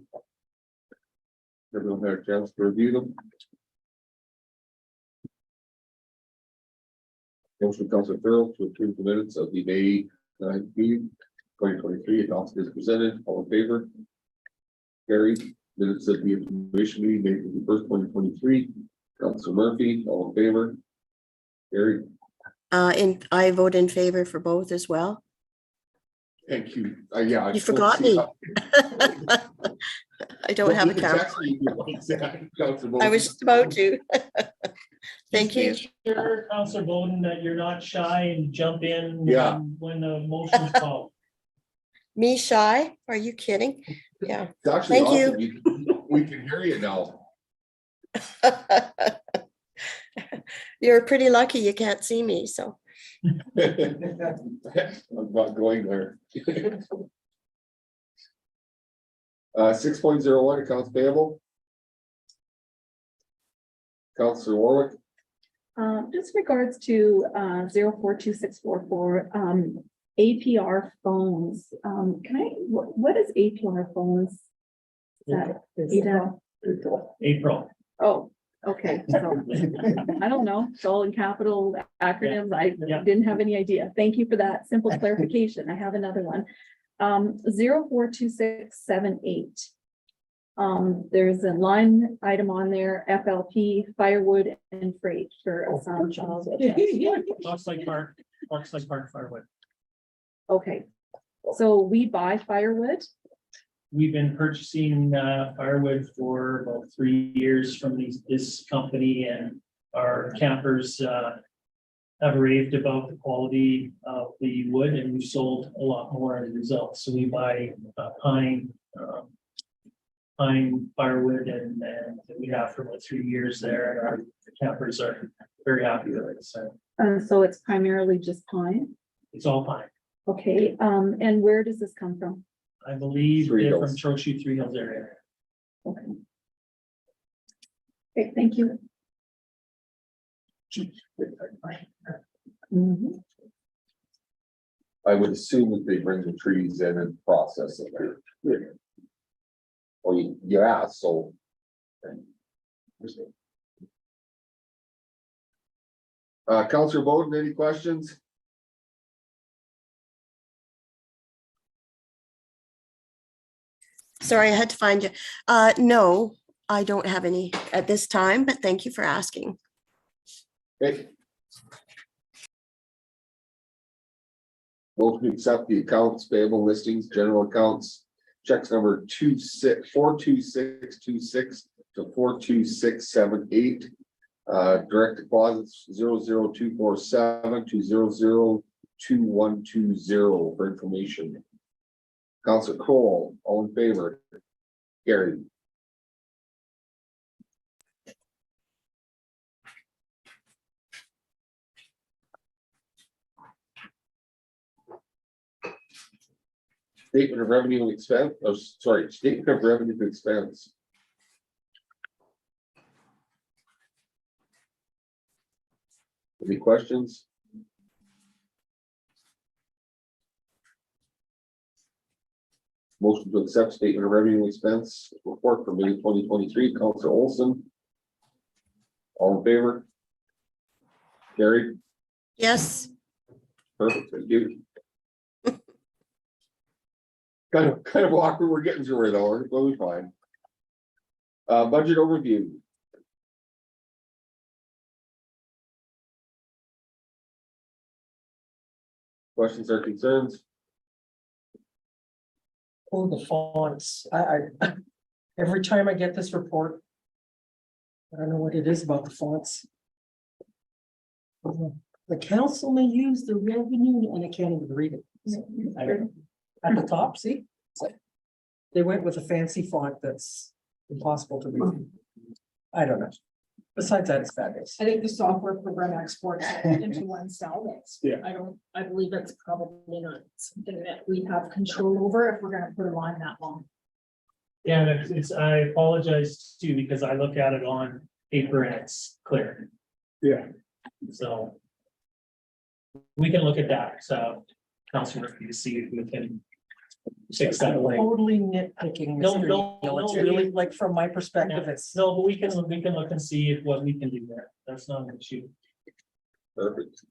Everyone had a chance to review them. Motion Council Farrell to approve the minutes of the May 9th meeting, 2023, adopted as presented. All in favor? Carried. Minutes of the information meeting, May 1st, 2023. Council Murphy, all in favor? Carried. And I vote in favor for both as well. Thank you. Yeah. You forgot me. I don't have a count. I was just about to. Thank you. Just make sure, Counselor Bowden, that you're not shy and jump in Yeah. when the motion's called. Me shy? Are you kidding? Yeah. It's actually Thank you. awesome. We can hear you now. You're pretty lucky you can't see me, so. I'm not going there. 6.01 accounts payable. Councilor Warwick. Just regards to 042644, APR phones. Can I, what is APR phones? Is that April. Oh, okay, so I don't know, it's all in capital acronyms. I Yeah. didn't have any idea. Thank you for that simple clarification. I have another one. 042678. There's a line item on there, FLP, firewood and freight for a sound child. Looks like Park firewood. Okay, so we buy firewood. We've been purchasing firewood for about 3 years from this company, and our campers have raved about the quality of the wood, and we've sold a lot more as a result. So we buy pine firewood, and we have for about 3 years there, and our campers are very happy with it. So So it's primarily just pine. it's all pine. Okay, and where does this come from? I believe Three they're Hills. from Trochu, Three Hills area. Okay. Okay, thank you. Mhm. I would assume that they bring the trees in and process it. Or yeah, so. Councilor Bowden, any questions? Sorry, I had to find you. No, I don't have any at this time, but thank you for asking. Okay. Motion to accept the accounts payable listings, general accounts, checks number 42626 to 42678. Direct deposits 00247 to 002120 for information. Councilor Cole, all in favor? Gary. Statement of revenue and expense, oh, sorry, statement of revenue to expense. Any questions? Motion to accept statement of revenue and expense report for May 2023, Council Olson. All in favor? Carried. Yes, Perfect, thank you. Kind of awkward, we're getting through it though, we'll be fine. Budget overview. Questions or concerns? Oh, the fonts, every time I get this report. I don't know what it is about the fonts. The council may use the revenue, and I can't even read it. I don't know. At the top, see? It's like, they went with a fancy font that's impossible to read. I don't know. Besides that, it's fabulous. I think the software program exports it into one cell. Yeah. I believe that's probably not something that we have control over if we're gonna put a line that long. Yeah, and I apologize too, because I look at it on paper and it's clear, Yeah. so. We can look at that, so Councilor, you see if we can fix that way. Totally nitpicking. No, Mr. no, Neal. It's no, really like from my perspective, it's. No, but we can look and see if what we can do there. That's not an issue. Perfect.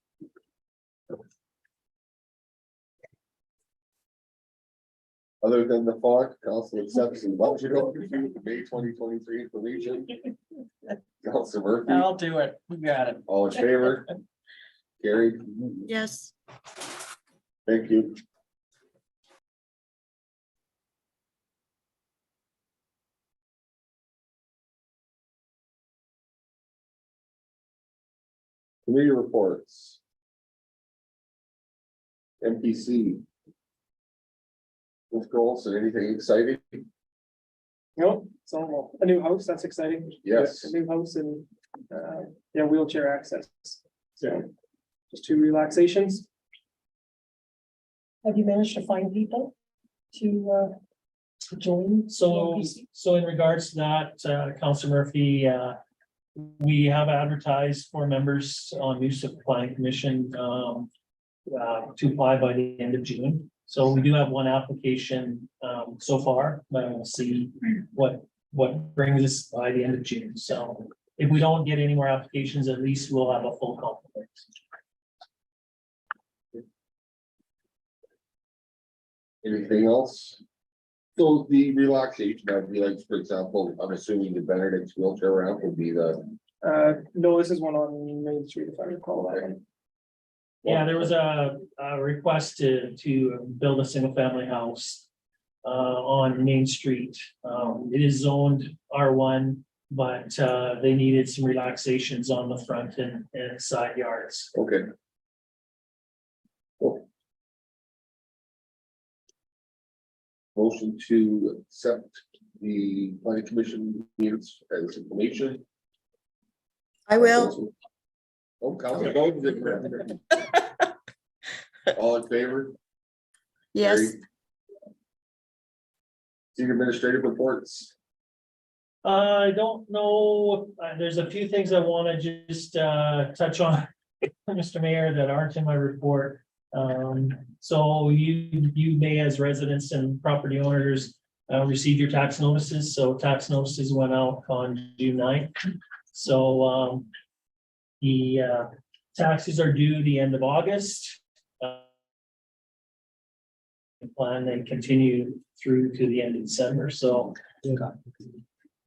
Other than the font, council accepts the budget overview for May 2023 information. Council Murphy, I'll do it. We got it. all in favor? Carried. yes. Thank you. Committee reports. MPC. Mr. Olson, anything exciting? No, it's all a new house, that's exciting. Yes. A new house and, yeah, wheelchair access. So just 2 relaxations. Have you managed to find people to join? So, so in regards to that, Councilor Murphy, we have advertised for members on New Planning Commission, to apply by the end of June. So we do have one application, so far, but we'll see what brings us by the end of June. So if we don't get any more applications, at least we'll have a full complement. Anything else? So the relaxation, I'd be like, for example, I'm assuming the Benedict's wheelchair ramp would be the, No, this is one on Main Street, if I recall that one. Yeah, there was a request to build a single family house on Main Street. It is zoned R1, but they needed some relaxations on the front and side yards. okay. Cool. Motion to accept the planning commission minutes as information. I will. Oh, Councilor Bowden didn't. All in favor? Yes, Carried. Senior administrative reports. I don't know, there's a few things I want to just touch on, Mr. Mayor, that aren't in my report. So you may, as residents and property owners, receive your tax notices. So tax notices went out on June 9th. So the taxes are due the end of August. Plan they continue through to the end of December. So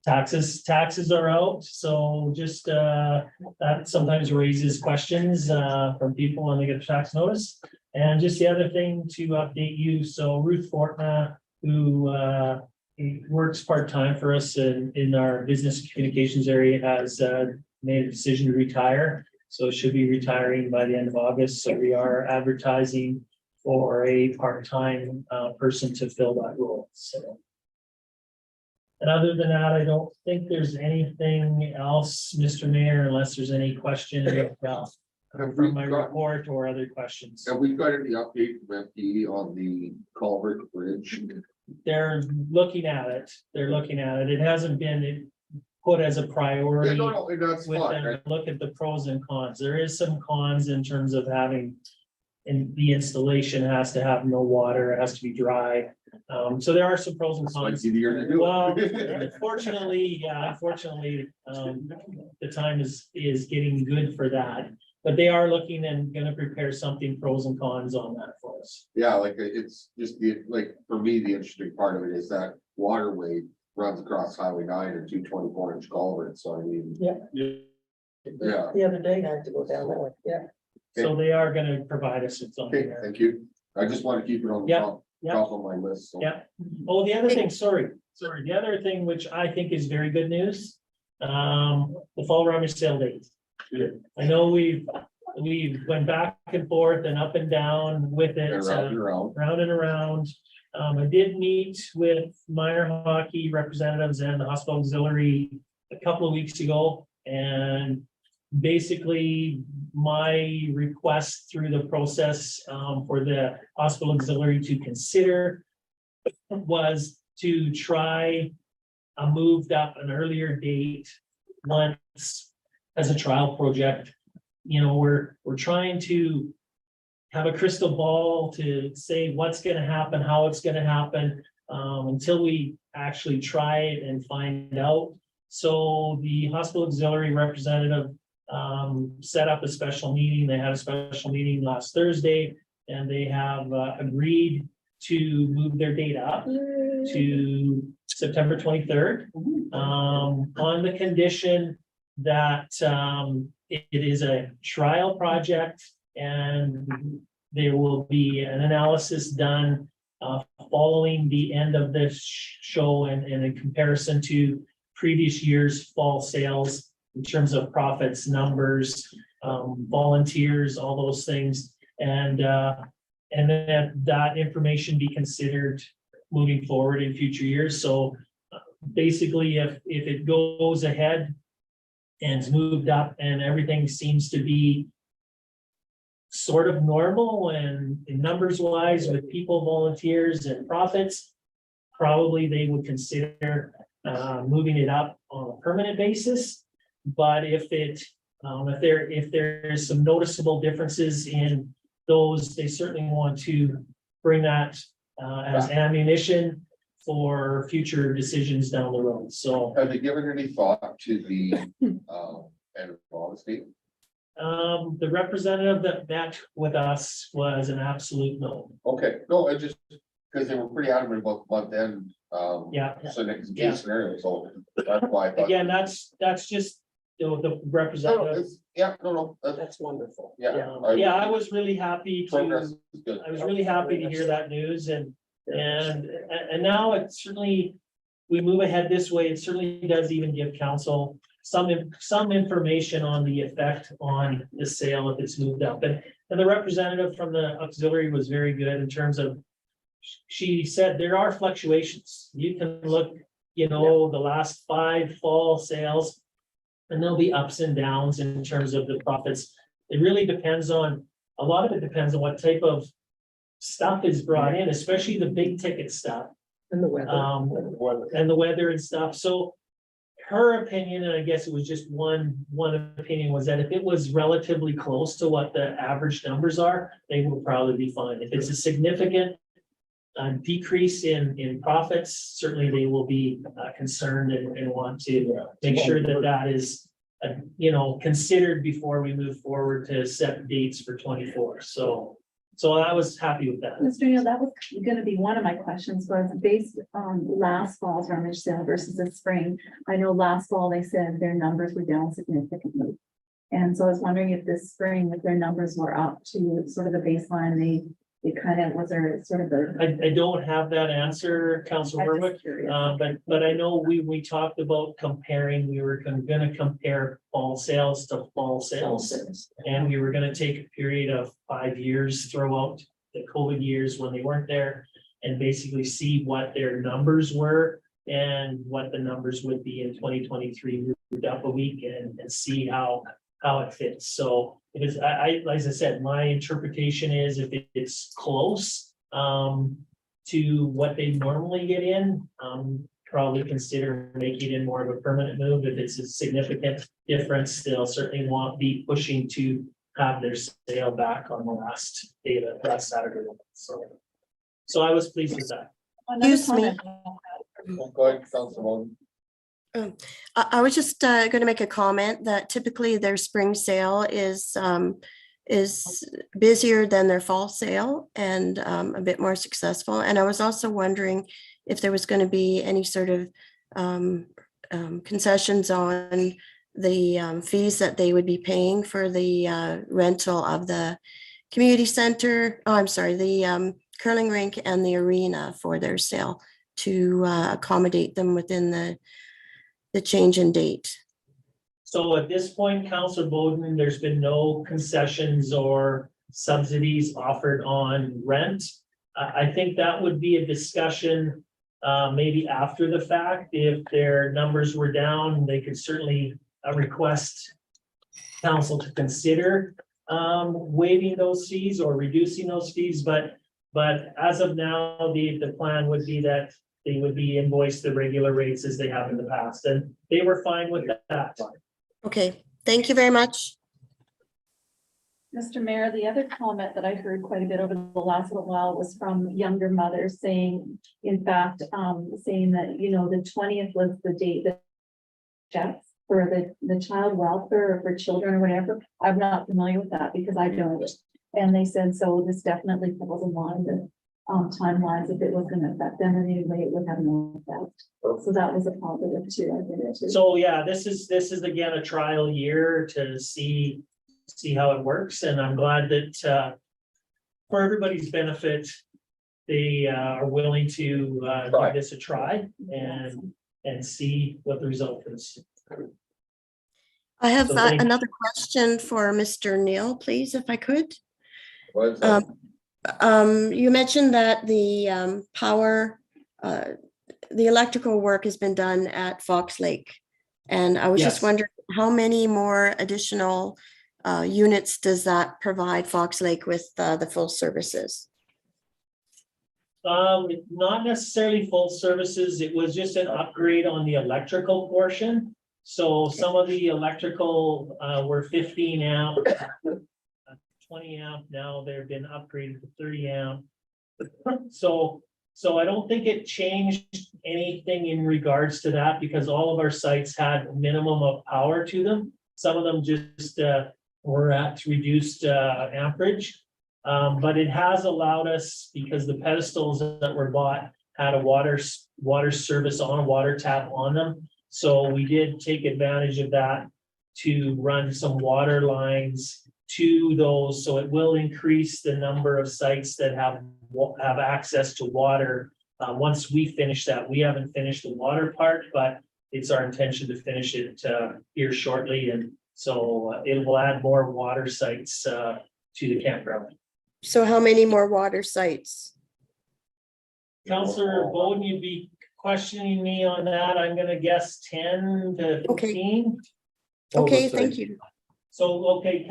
taxes are out. So just that sometimes raises questions from people when they get a tax notice. And just the other thing to update you. So Ruth Fortna, who works part-time for us in our business communications area, has made a decision to retire. So she'll be retiring by the end of August. So we are advertising for a part-time person to fill that role. So. And other than that, I don't think there's anything else, Mr. Mayor, unless there's any question about Have we from my got, report or other questions. have we got any update from FD on the culvert bridge? They're looking at it. They're looking at it. It hasn't been put as a Yeah, priority. no, and that's With fine, them right? to look at the pros and cons. There is some cons in terms of having. And the installation has to have no water, it has to be dry. So there are some pros and It's much cons. easier to do. Well, unfortunately, the time is getting good for that. But they are looking and gonna prepare something pros and cons on that for us. Yeah, like it's just the, like, for me, the interesting part of it is that waterway runs across Highway 9 and 2 24-inch culverts, so I mean. Yeah. Yeah, The other day I had to go down that way, yeah. So they are gonna provide us with something okay, there. thank you. I just want to keep it on the Yeah, top, yeah. top of my list, so. Yeah. Oh, the other thing, sorry, the other thing which I think is very good news, the fall rummage sale date. I know we went back and forth and up and down with it, And round and around. round and around. I did meet with minor hockey representatives and the hospital auxiliary a couple of weeks ago. And basically, my request through the process for the hospital auxiliary to consider was to try a moved up an earlier date once as a trial project. You know, we're trying to have a crystal ball to say what's gonna happen, how it's gonna happen, until we actually try it and find out. So the hospital auxiliary representative set up a special meeting. They had a special meeting last Thursday, and they have agreed to move their date up to September 23rd. On the condition that it is a trial project and there will be an analysis done following the end of this show and in comparison to previous years' fall sales in terms of profits, numbers, volunteers, all those things. And then that information be considered moving forward in future years. So basically, if it goes ahead and it's moved up and everything seems to be sort of normal and numbers wise with people, volunteers and profits, probably they would consider moving it up on a permanent basis. But if there is some noticeable differences in those, they certainly want to bring that as ammunition for future decisions down the road. So Have they given any thought to the, end of honesty? the representative that met with us was an absolute no. Okay, no, I just, because they were pretty adamant about month end, Yeah. so next Yeah. case scenario, so that's why I thought. Again, that's just the No, no, representative. it's- yeah, no, that's, That's wonderful. yeah. Yeah, I was really happy Progress to, is good. I was really happy to hear that news and now it certainly, we move ahead this way, it certainly does even give council some information on the effect on the sale if it's moved up. And the representative from the auxiliary was very good in terms of, she said there are fluctuations. You can look, the last 5 fall sales, and there'll be ups and downs in terms of the profits. It really depends on, a lot of it depends on what type of stuff is brought in, especially the big ticket stuff. And the weather. And the weather and stuff. So her opinion, and I guess it was just one opinion, was that if it was relatively close to what the average numbers are, they will probably be fine. If it's a significant decrease in profits, certainly they will be concerned and want to make sure that that is considered before we move forward to set dates for 24. So I was happy with that. Mr. Neal, that was gonna be one of my questions, was based on last fall's rummage sale versus this spring. I know last fall they said their numbers were down significantly. And so I was wondering if this spring, if their numbers were up to sort of the baseline, they kind of, was there sort of a. I don't have that answer, Council I'm just Berwick. curious. But I know we talked about comparing, we were gonna compare fall sales to fall sales. And we were gonna take a period of 5 years throughout the COVID years when they weren't there. And basically see what their numbers were and what the numbers would be in 2023, moved up a week and see how how it fits. So it is, as I said, my interpretation is if it's close to what they normally get in, probably consider making it more of a permanent move. If it's a significant difference, they'll certainly won't be pushing to have their sale back on the last day of last Saturday. So I was pleased with that. Another Excuse me. comment. Go ahead, Councilwoman. I was just going to make a comment that typically their spring sale is busier than their fall sale and a bit more successful. And I was also wondering if there was going to be any sort of concessions on the fees that they would be paying for the rental of the community center. Oh, I'm sorry, the curling rink and the arena for their sale to accommodate them within the change in date. So at this point, Councilor Bowden, there's been no concessions or subsidies offered on rent. I think that would be a discussion maybe after the fact. If their numbers were down, they could certainly request council to consider waiving those fees or reducing those fees. But as of now, the plan would be that they would be invoiced the regular rates as they have in the past, and they were fine with that. Okay, thank you very much. Mr. Mayor, the other comment that I heard quite a bit over the last little while was from younger mothers saying, in fact, saying that, you know, the 20th was the date that checks for the child welfare or for children or whatever. I'm not familiar with that because I don't. And they said, so this definitely falls in line with timelines. If it was going to affect them in any way, it would have no effect. So that was a positive too. I think. So yeah, this is again a trial year to see how it works, and I'm glad that for everybody's benefit, they are willing to give this a try and see what the result is. I have So thank you. another question for Mr. Neal, please, if I could. What is that? You mentioned that the power, the electrical work has been done at Fox Lake. And I was just Yes. wondering how many more additional units does that provide Fox Lake with the full services? Not necessarily full services. It was just an upgrade on the electrical portion. So some of the electrical were 15 amp, 20 amp. Now they've been upgraded to 30 amp. So I don't think it changed anything in regards to that because all of our sites had minimum of power to them. Some of them just were at reduced amperage. But it has allowed us, because the pedestals that were bought had a water service on, a water tap on them. So we did take advantage of that to run some water lines to those. So it will increase the number of sites that have access to water. Once we finish that, we haven't finished the water part, but it's our intention to finish it here shortly. And so it will add more water sites to the campground. So how many more water sites? Councillor Bowden, you'd be questioning me on that. I'm gonna guess 10 to 15. Okay, thank you. So, okay,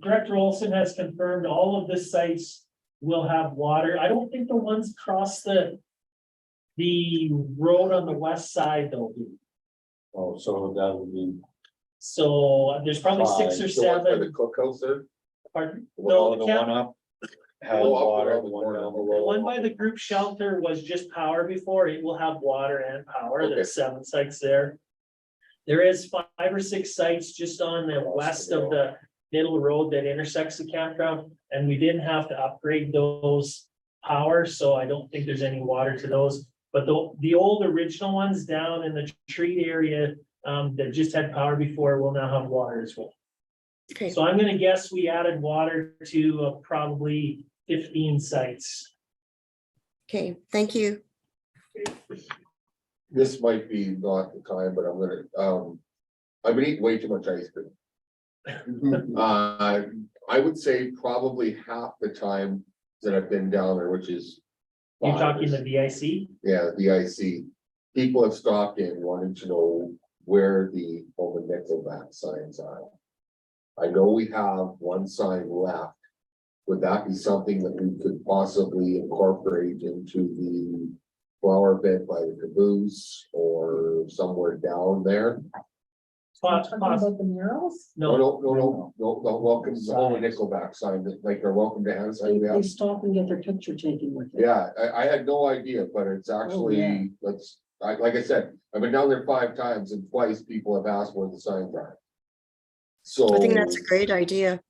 Director Olson has confirmed all of the sites will have water. I don't think the ones across the road on the west side though. Oh, so that would be. So there's probably 6 or The one by 7. the cookhouse there? Pardon? Well, No, the the one up. Has Go up, water, go up, the one go down up. The below. one by the group shelter was just power before. It will have water and power. Okay. There's 7 sites there. There is 5 or 6 sites just on the west of the middle road that intersects the campground. And we didn't have to upgrade those power, so I don't think there's any water to those. But the old original ones down in the treat area that just had power before will now have water as well. Okay, So I'm gonna guess we added water to probably 15 sites. okay, thank you. This might be not the time, but I'm gonna, I've been eating way too much ice cream. I would say probably half the time that I've been down there, which is. You're talking the 5 VIC? Yeah, the IC. People have stopped in wanting to know where the Nickelback signs are. I know we have one sign left. Would that be something that we could possibly incorporate into the flower bed by the caboose or somewhere down there? Talking about the murals, No, welcome, the whole Nickelback sign, like they're welcome to hand sign. they stop and get their picture taken with it. Yeah, I had no idea, but it's yeah. actually, like I said, I've been down there 5 times and twice people have asked where the signs are. So. I think that's a great idea.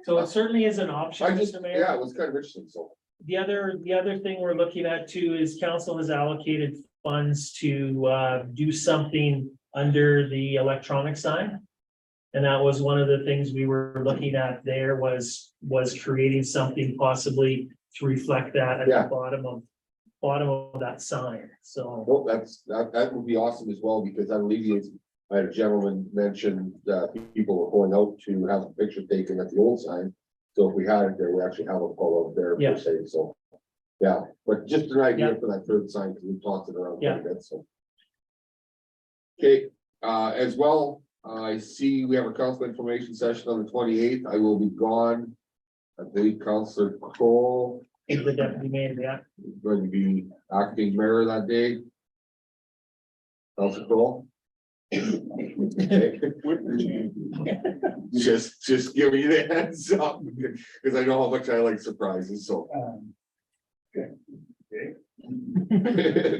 So it certainly is an option, I just, Mr. Mayor. yeah, it was kind of interesting, so. The other thing we're looking at too is council has allocated funds to do something under the electronic sign. And that was one of the things we were looking at there was creating something possibly to reflect that at Yeah. the bottom of that sign, so. Well, that would be awesome as well, because I believe I had a gentleman mention that people were going out to have a picture taken at the old sign. So if we had it there, we actually have a photo there Yeah. per se, so. Yeah, but just an idea Yeah. for that third sign, because we tossed it around Yeah. quite a bit, so. Okay, as well, I see we have a council information session on the 28th. I will be gone. I believe Councillor Cole The deputy mayor, yeah. is going to be acting mayor that day. Councillor Cole? Okay. Just give me the heads up, because I know how much I like surprises, so.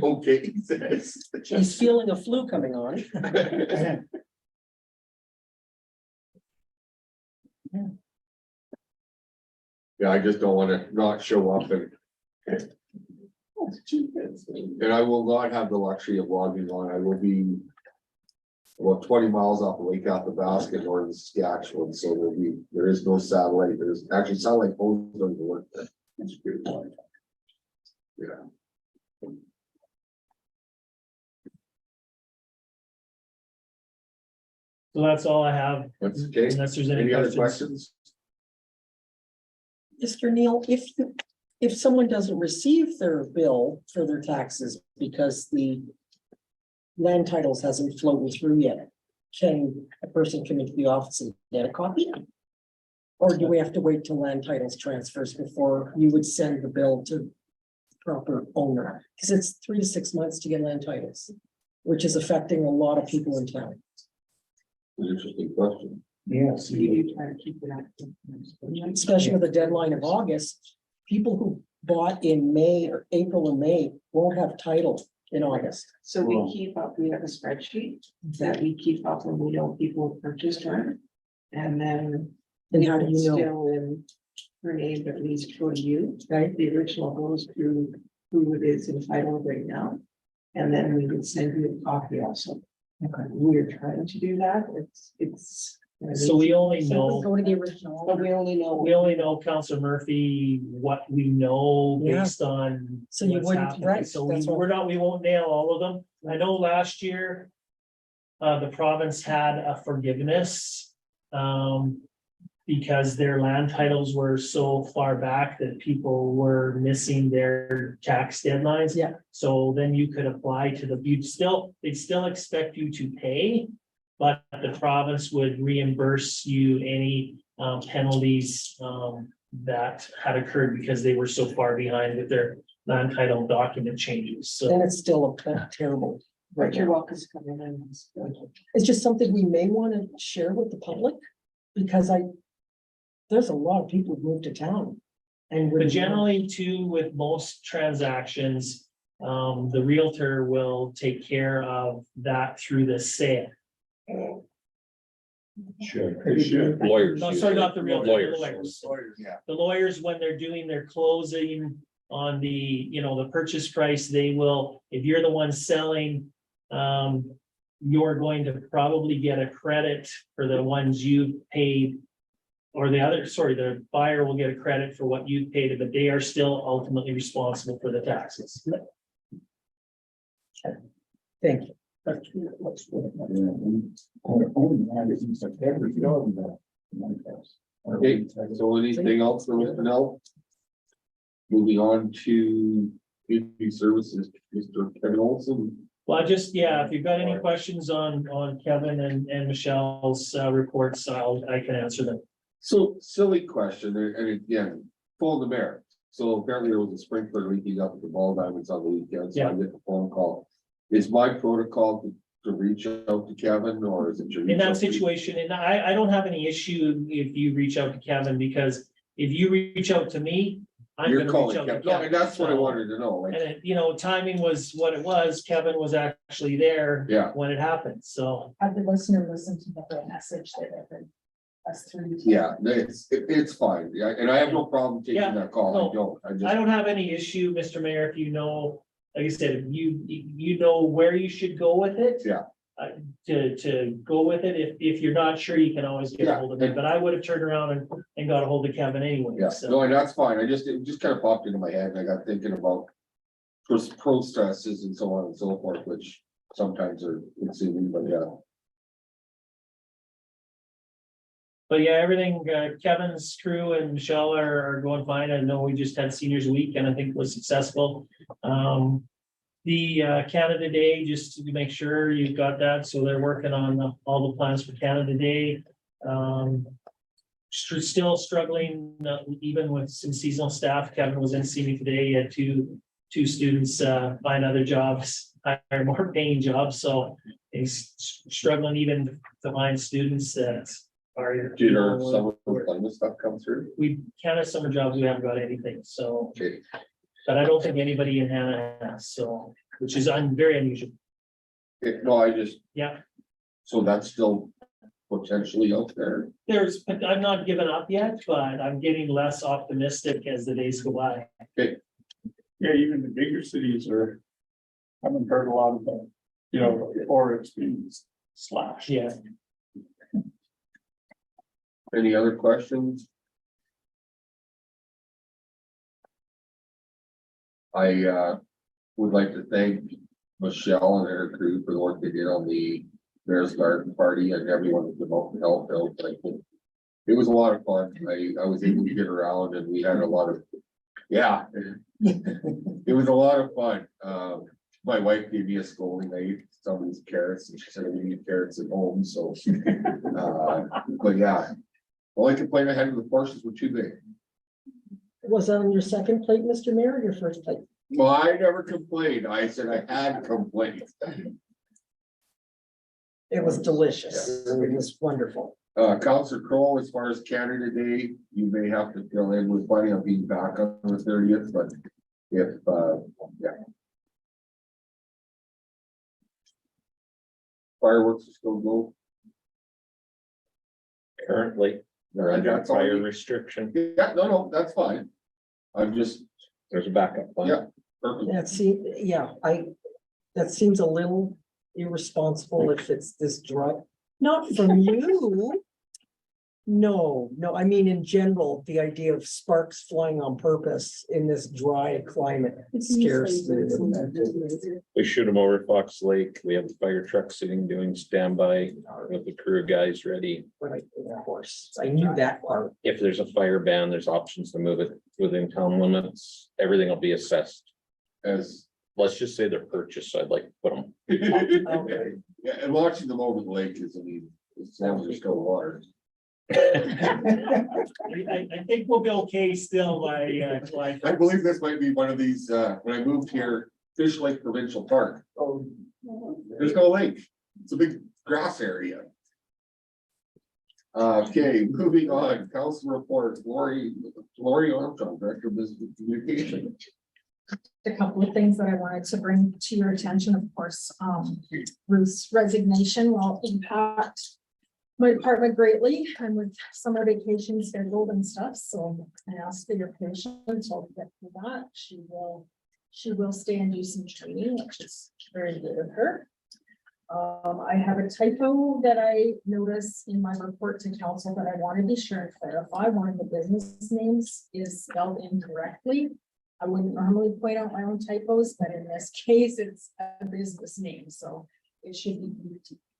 Okay, he says. He's feeling a flu coming on. Yeah, I just don't wanna not show up and. And I will not have the luxury of logging on. I will be. About 20 miles off the Lake Athabasca, northern Saskatchewan, so there is no satellite. There's actually satellite phones don't even work there. That's a good point. Yeah. So that's all I have, That's okay. unless there's any Any other questions. questions? Mr. Neal, if someone doesn't receive their bill for their taxes because the land titles hasn't floated through yet, can a person come into the office and get a copy? Or do we have to wait till land titles transfers before you would send the bill to the proper owner? Because it's 3 to 6 months to get land titles, which is affecting a lot of people in town. An interesting question. Yes. Especially with the deadline of August, people who bought in May or April or May won't have title in August. So we keep up, we have a spreadsheet that we keep up when we know people purchased rent. And then. And how do you know? Still in her name, at least for you, Right? the original goes to who it is entitled right now. And then we would send you a copy also. Okay. We're trying to do that, it's. So we only know, Go to the original. But we only know. we only know Councilor Murphy, what we know Yeah. based on. So you what's wouldn't- happening. right, So that's what- we won't nail all of them. I know last year. The province had a forgiveness. Because their land titles were so far back that people were missing their tax deadlines. Yeah. So then you could apply to they'd still expect you to pay. But the province would reimburse you any penalties that had occurred because they were so far behind with their land title document changes, so. Then it's still a terrible. But you're welcome to come in and. It's just something we may want to share with the public, because there's a lot of people who moved to town. And But generally too, with most transactions, the realtor will take care of that through the sale. Sure. Sure. Lawyers. No, sorry, not the realtor, the Lawyers. lawyers. Yeah. The lawyers, when they're doing their closing on the, the purchase price, they will, if you're the one selling, you're going to probably get a credit for the ones you paid. Or the buyer will get a credit for what you paid, but they are still ultimately responsible for the taxes. Thank you. Okay, so anything else for Mr. Nell? Moving on to community services, Mr. Kevin Olson. Well, if you've got any questions on Kevin and Michelle's reports, I can answer them. So silly question, and again, full of the mayor. So apparently there was a sprinkler leaking up at the ball diamonds on the weekend, so I get the phone call. Is my protocol to reach out to Kevin, or is it? to In reach that out to- situation, and I don't have any issue if you reach out to Kevin, because if you reach out to me, I'm You're gonna reach calling out to Kevin, no, Kevin. and that's what I So- wanted to know, like, And timing was what it was. Kevin was actually there. Yeah. When it happened, so. Have the listener listen to the whole message that I've been us through. yeah, it's fine, yeah, and I have no problem taking Yeah, that call, no, I don't, I I just, don't have any issue, Mr. Mayor, if you know, like I said, if you know where you should go with it. Yeah. To go with it, if you're not sure, you can always get a Yeah, hold of me, but I would have turned around and got a hold of Kevin anyway, yeah, so. no, and that's fine, it just kind of popped into my head, and I got thinking about. Processes and so on and so forth, which sometimes are, it's, but yeah. But yeah, everything, Kevin's crew and Michelle are going fine. I know we just had seniors week and I think it was successful. The Canada Day, just to make sure you've got that. So they're working on all the plans for Canada Day. Still struggling, even with some seasonal staff. Kevin was in to see me today. He had two students find other jobs, hire more paying jobs. So he's struggling even to find students that are. Did our summer employment stuff come through? We Canada summer jobs, we haven't got anything, so, Okay, but I don't think anybody in Hanna has, so, which is very unusual. no, I just, Yeah, so that's still potentially out there. I'm not giving up yet, but I'm getting less optimistic as the days go by. Yeah, even the bigger cities are, haven't heard a lot of them, or it's been slashed. Yeah, Any other questions? I would like to thank Michelle and her crew for the work they did on the Mayor's Garden Party and everyone that devoted help out. I think it was a lot of fun. I was able to get around and we had a lot of, yeah. It was a lot of fun. My wife gave me a scolding. I ate some of these carrots and she said, we need carrots at home, so. But yeah, only complaint I had with the portions were too big. Was that on your second plate, Mr. Mayor, or your first plate? Well, I never complained. I said I had complaints. It was delicious. It was wonderful. Counselor Crowe, as far as Canada Day, you may have to fill in with plenty of being back on the 30th, but if, yeah. Fireworks are still go. Currently, they're under That's all fire you- restriction. Yeah, no, that's fine. I'm just, There's a backup plan. Yeah. perfect. That seems a little irresponsible if it's this dry. Not from you. No, I mean, in general, the idea of sparks flying on purpose in this dry climate scares me. We shoot them over Fox Lake. We have the fire truck sitting doing standby with the crew of guys ready. But of course, I knew that part. If there's a fire ban, there's options to move it within town limits. Everything will be assessed. As, Let's just say they're purchased. I'd like to put them. Okay. yeah, and watching them over the lake is, I mean, as long as there's still water. I think we'll be okay still by July. I believe this might be one of these, when I moved here, Fish Lake Provincial Park. Oh, There's no lake. It's a big grass area. Okay, moving on, council report, Lori Armstrong, Director of Business Communication. A couple of things that I wanted to bring to your attention, of course, Ruth's resignation will impact my department greatly, and with summer vacation scheduled and stuff, so I ask for your patience, I'll get through that. She will stay and do some training, which is very good of her. I have a typo that I noticed in my report to council that I want to be sure and clarify. One of the business names is spelled incorrectly. I wouldn't normally point out my own typos, but in this case, it's a business name, so it should be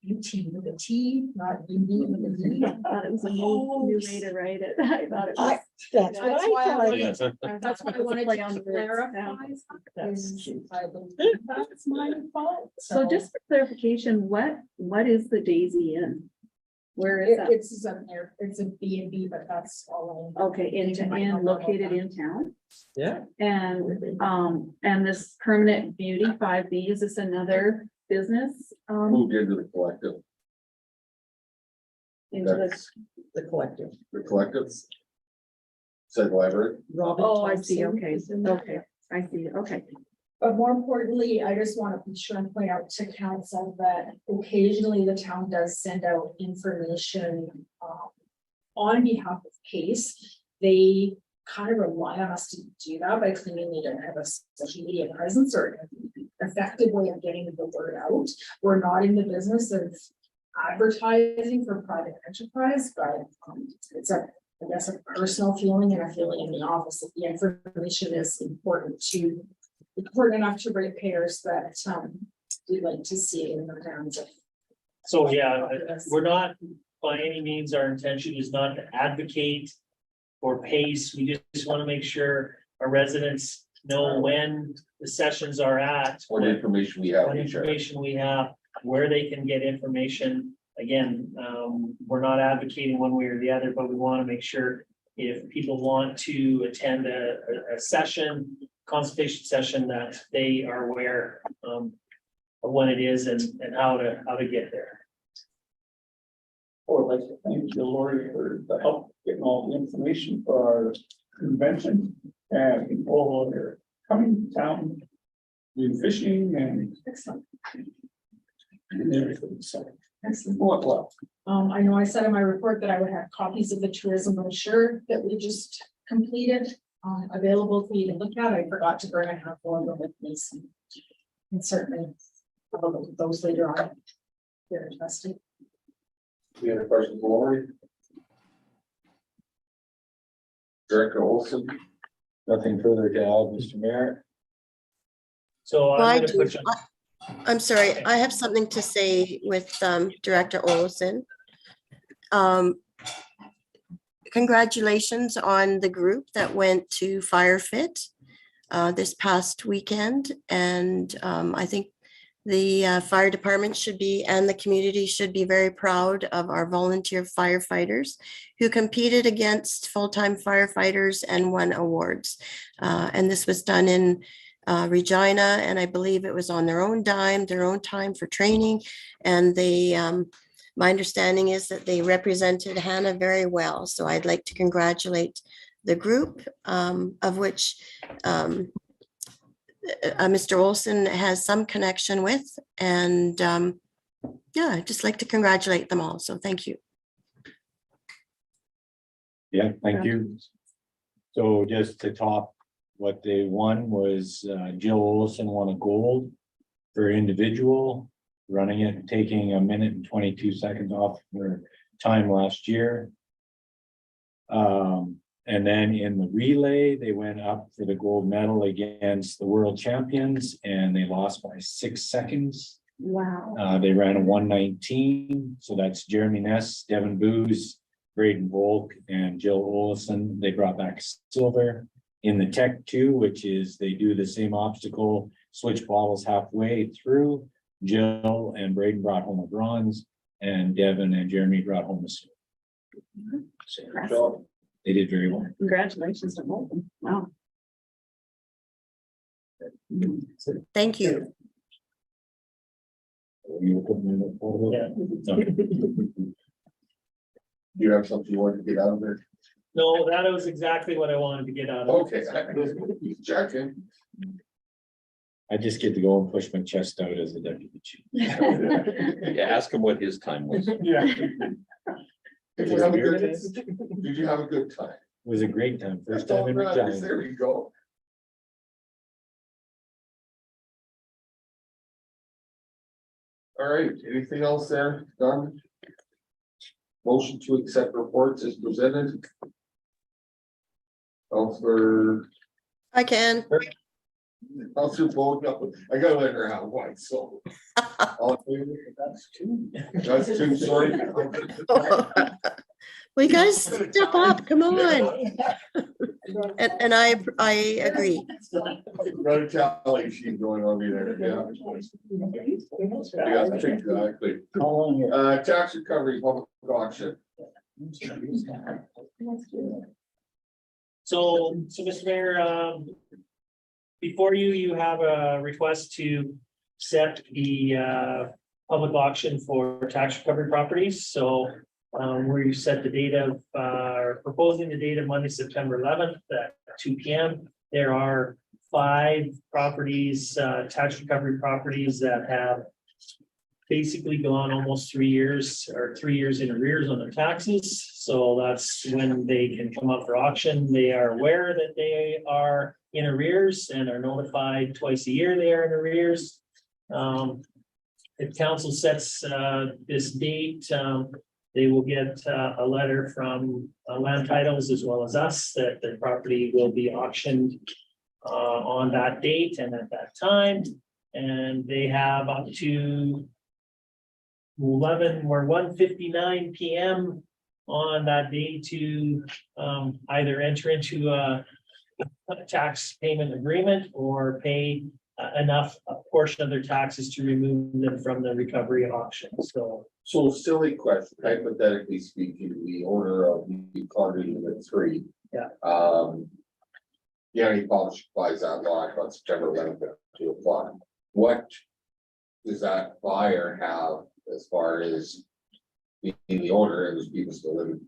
UT with a T, not UD with a D. I thought it was a new way to write it. I thought it was. That's what I thought. That's what I wanted Play to on words, clarify. yeah. That's cute. I believe that's my fault. So just for clarification, what is the Daisy Inn? Where is that? It's a, it's a B and B, but that's all. Okay, in located in town? Yeah. And this Permanent Beauty 5B, is this another business? Moved into the collective, Into the, that's The collective. the collective. Said library. Robin oh, I see, Thompson okay, is in there. okay, I see, okay. But more importantly, I just want to be sure and point out to council that occasionally the town does send out information on behalf of case. They kind of rely on us to do that by claiming they don't have a social media presence or an effective way of getting the word out. We're not in the business of advertising for private enterprise, but it's a, I guess, a personal feeling and a feeling in the office that the information is important enough to ratepayers that we'd like to see it in the hands of. So, yeah, we're not, by any means, our intention is not to advocate for pace. We just want to make sure our residents know when the sessions are at. What information we have. What we share. information we have, where they can get information. Again, we're not advocating one way or the other, but we want to make sure if people want to attend a session, consultation session, that they are aware of when it is and how to get there. Or I'd like to thank you, Lori, for the help getting all the information for our convention. And people are coming to town, doing fishing and everything, so. Well, I know I said in my report that I would have copies of the tourism brochure that we just completed available for you to look at. I forgot to bring a handful of them with me. So, and certainly I'll look at those later on. They're interesting. Any other questions, for Lori? Director Olson. Nothing further to add, Mr. Mayor. So Well, I I'm gonna do. put I'm sorry, I have something to say with Director Olson. Congratulations on the group that went to Firefit this past weekend. And I think the fire department should be, and the community should be very proud of our volunteer firefighters who competed against full-time firefighters and won awards. And this was done in Regina, and I believe it was on their own dime, their own time for training. And they, my understanding is that they represented Hanna very well. So I'd like to congratulate the group, of which Mr. Olson has some connection with. And yeah, I'd just like to congratulate them all. So thank you. Yeah, thank you. So just to top what they won was Jill Olson won a gold for individual, running it and taking 1 minute and 22 seconds off her time last year. And then in the relay, they went up for the gold medal against the world champions and they lost by 6 seconds. Wow. They ran a 1:19, so that's Jeremy Ness, Devin Booz, Braden Volk, and Jill Olson. They brought back silver. In the Tech 2, which is they do the same obstacle, switch bottles halfway through. Jill and Braden brought home a bronze, and Devin and Jeremy brought home a silver. So they did very well. Congratulations to both of them. Wow. Thank you. You were putting in the photo? Yeah. Okay. Do you have something you wanted to get out of there? No, that was exactly what I wanted to get out of it. Okay. Checking. I just get to go and push my chest out as a deputy chief. Yeah, ask him what his time was. yeah. Did you have a good time? It was a great time, first time in Regina. There we go. All right, anything else there, done? Motion to accept reports is presented. Counselor, I can. I'll shoot both up. I gotta let her have one, so. That's two. That's too sorry. We gotta step up, come on. And I agree. Right, Charlie, she's going on me there, yeah. Yeah, exactly. Tax recovery, public auction. So, Mr. Mayor, before you, you have a request to set the public auction for tax recovery properties. So where you set the date of, proposing the date of Monday, September 11th at 2 p.m. There are 5 properties, tax recovery properties that have basically gone almost 3 years or 3 years in arrears on their taxes. So that's when they can come up for auction. They are aware that they are in arrears and are notified twice a year they are in arrears. If council sets this date, they will get a letter from Land Titles as well as us that the property will be auctioned on that date and at that time. And they have up to 1:59 p.m. on that day to either enter into a tax payment agreement or pay enough a portion of their taxes to remove them from the recovery auction. So silly question, hypothetically speaking, the owner of the condo unit 3. Yeah. Yeah, he published buys that lot on September 11th to apply. What does that buyer have as far as being the owner and those people still living?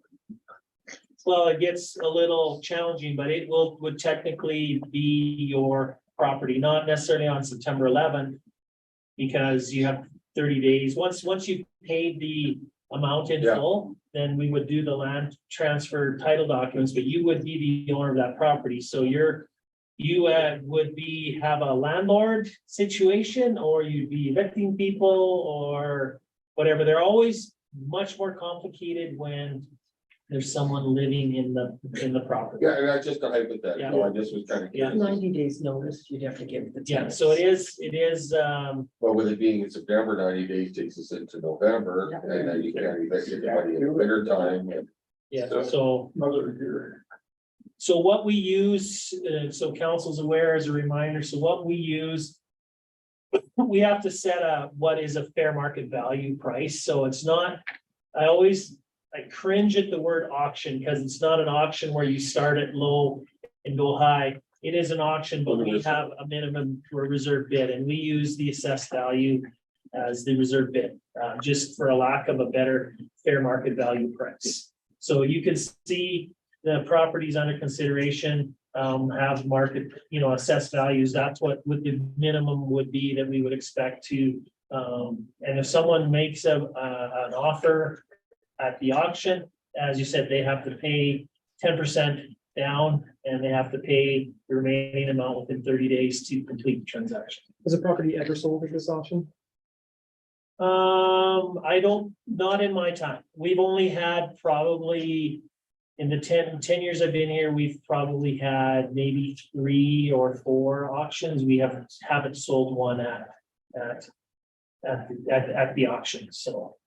Well, it gets a little challenging, but it would technically be your property, not necessarily on September 11th. Because you have 30 days. Once you've paid the amount in full, then we would do the land transfer title documents, but you would be the owner of that property. So you would have a landlord situation, or you'd be evicting people or whatever. They're always much more complicated when there's someone living in the property. Yeah, and that's just a hypothetical, I just was kind of curious. 90 days notice you'd have to give the. Yeah, so it is. Well, with it being in September, 90 days takes us into November, and then you can't evict anybody in the winter time. Yeah, so. Another year. So what we use, so council's aware as a reminder, so what we use. We have to set what is a fair market value price, so it's not, I cringe at the word auction because it's not an auction where you start at low and go high. It is an auction, but we have a minimum for a reserve bid, and we use the assessed value as the reserve bid, just for a lack of a better fair market value price. So you can see the properties under consideration have market, assessed values. That's what the minimum would be that we would expect to. And if someone makes an offer at the auction, as you said, they have to pay 10% down, and they have to pay the remaining amount within 30 days to complete the transaction. Was the property ever sold at this auction? Not in my time. We've only had probably in the 10 years I've been here, we've probably had maybe 3 or 4 auctions. We haven't sold one at the auction. So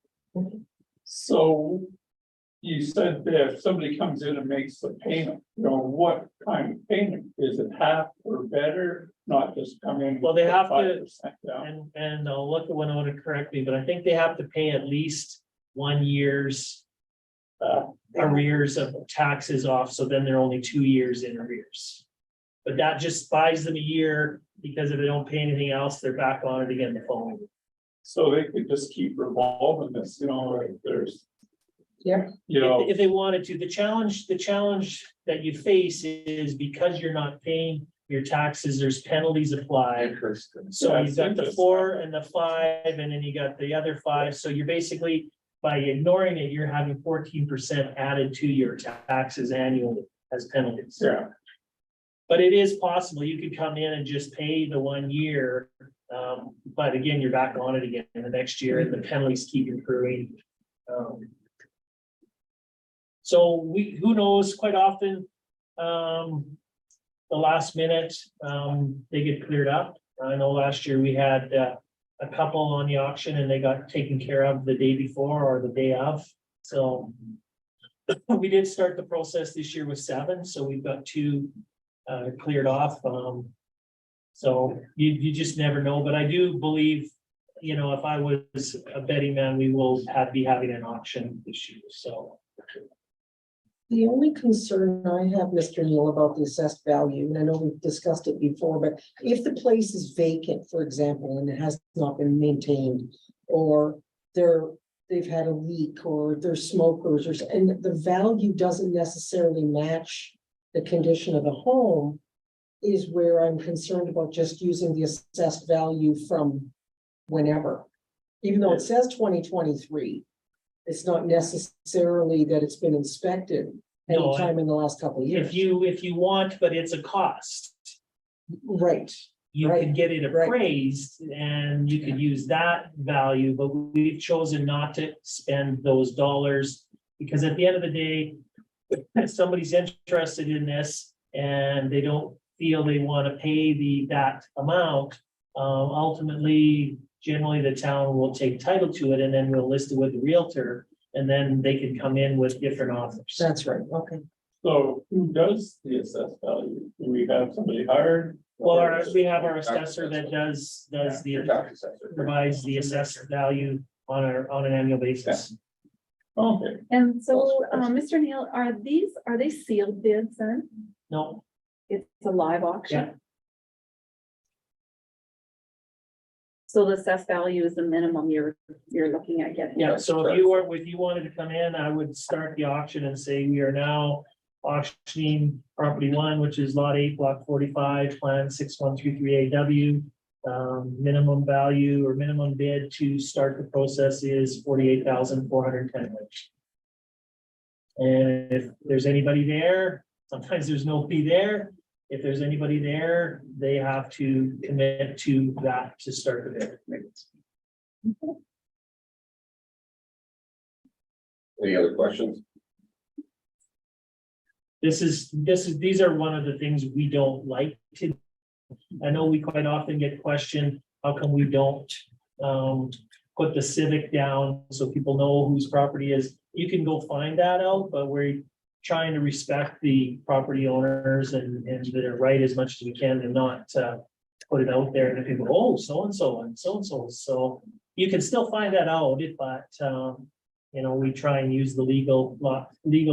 you said that if somebody comes in and makes a payment, what kind of payment? Is it half or better? Not just come in. Well, they have to, 5% down? and I'll look at Winona to correct me, but I think they have to pay at least 1 year's arrears of taxes off. So then they're only 2 years in arrears. But that just buys them a year, because if they don't pay anything else, they're back on it again the following year. So they could just keep revolving this, if there's. Yeah. If they wanted to. The challenge that you face is because you're not paying your taxes, there's penalties applied. So you've got the 4 and the 5, and then you got the other 5. So you're basically, by ignoring it, you're having 14% added to your taxes annually as penalties. Yeah. But it is possible you could come in and just pay the 1 year. But again, you're back on it again in the next year, and the penalties keep accruing. So who knows, quite often, the last minute, they get cleared up. I know last year we had, a couple on the auction and they got taken care of the day before or the day of, so. We did start the process this year with 7, so we've got 2 cleared off. So you just never know, but I do believe, you know, if I was a betting man, we will be having an auction this year, so. The only concern I have, Mr. Neal, about the assessed value, and I know we've discussed it before, but if the place is vacant, for example, and it has not been maintained, or they've had a leak, or there's smokers, and the value doesn't necessarily match the condition of the home, is where I'm concerned about just using the assessed value from whenever. Even though it says 2023, it's not necessarily that it's been inspected No, anytime in the last couple of years. If you want, but it's a cost. Right, You Right, can get it right. appraised and you could use that value, but we've chosen not to spend those dollars. Because at the end of the day, if somebody's interested in this and they don't feel they want to pay that amount, ultimately, generally the town will take title to it and then we'll list it with the realtor. And then they can come in with different offers. that's right, okay. So who does the assessed value? Do we have somebody hired? Well, we have our assessor that does provides the assessed value on an annual basis. Okay, And so, Mr. Neal, are they sealed bids then? No, It's a live auction? Yeah. So the assessed value is the minimum you're looking at getting? yeah, so if you wanted to come in, I would start the auction and say we are now auctioning property 1, which is lot 8, block 45, plan 6133 AW. Minimum value or minimum bid to start the process is $48,410. And if there's anybody there, sometimes there's nobody there. If there's anybody there, they have to commit to that to start the bid. Any other questions? These are one of the things we don't like to. I know we quite often get questioned, how come we don't put the civic down so people know whose property is? You can go find that out, but we're trying to respect the property owners and their right as much as we can and not put it out there and people, oh, so-and-so and so-and-so. So you can still find that out, but you know, we try and use the legal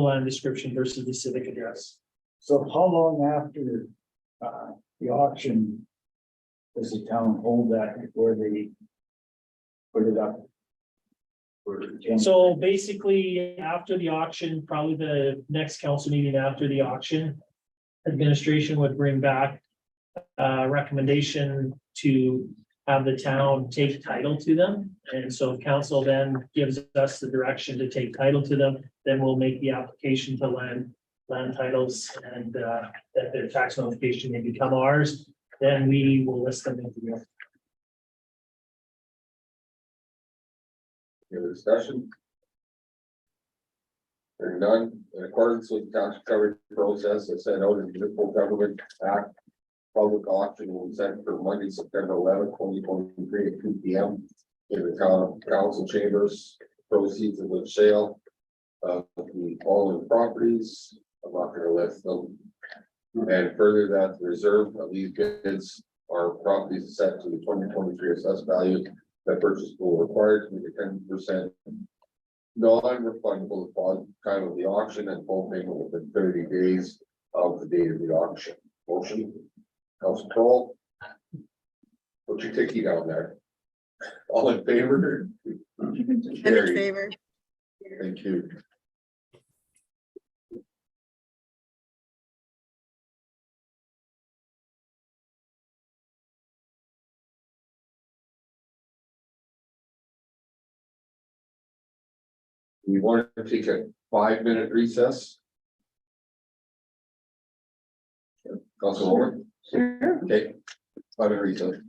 land description versus the civic address. So how long after the auction does the town hold that before they put it up? So basically, after the auction, probably the next council meeting after the auction, administration would bring back a recommendation to have the town take title to them. And so if council then gives us the direction to take title to them, then we'll make the application to land titles and that their tax notification may become ours. Then we will list them in the. Any other discussion? Hearing none, in accordance with the tax coverage process, as set out in the Municipal Government Act. Public auction will be set for Monday, September 11th, 2023 at 2 p.m. in the town council chambers. Proceeds of the sale of the following properties. I'm not going to list them. And further that the reserve of these bids are properties set to the 2023 assessed value. That purchase will require to make a 10% non-refundable deposit time of the auction and full payment within 30 days of the date of the auction. Motion, Council Paul. Put your ticky down there. All in favor? I'm in Carried. favor. Thank you. We want to take a 5-minute recess. Council over. Sure. Okay, 5-minute recess.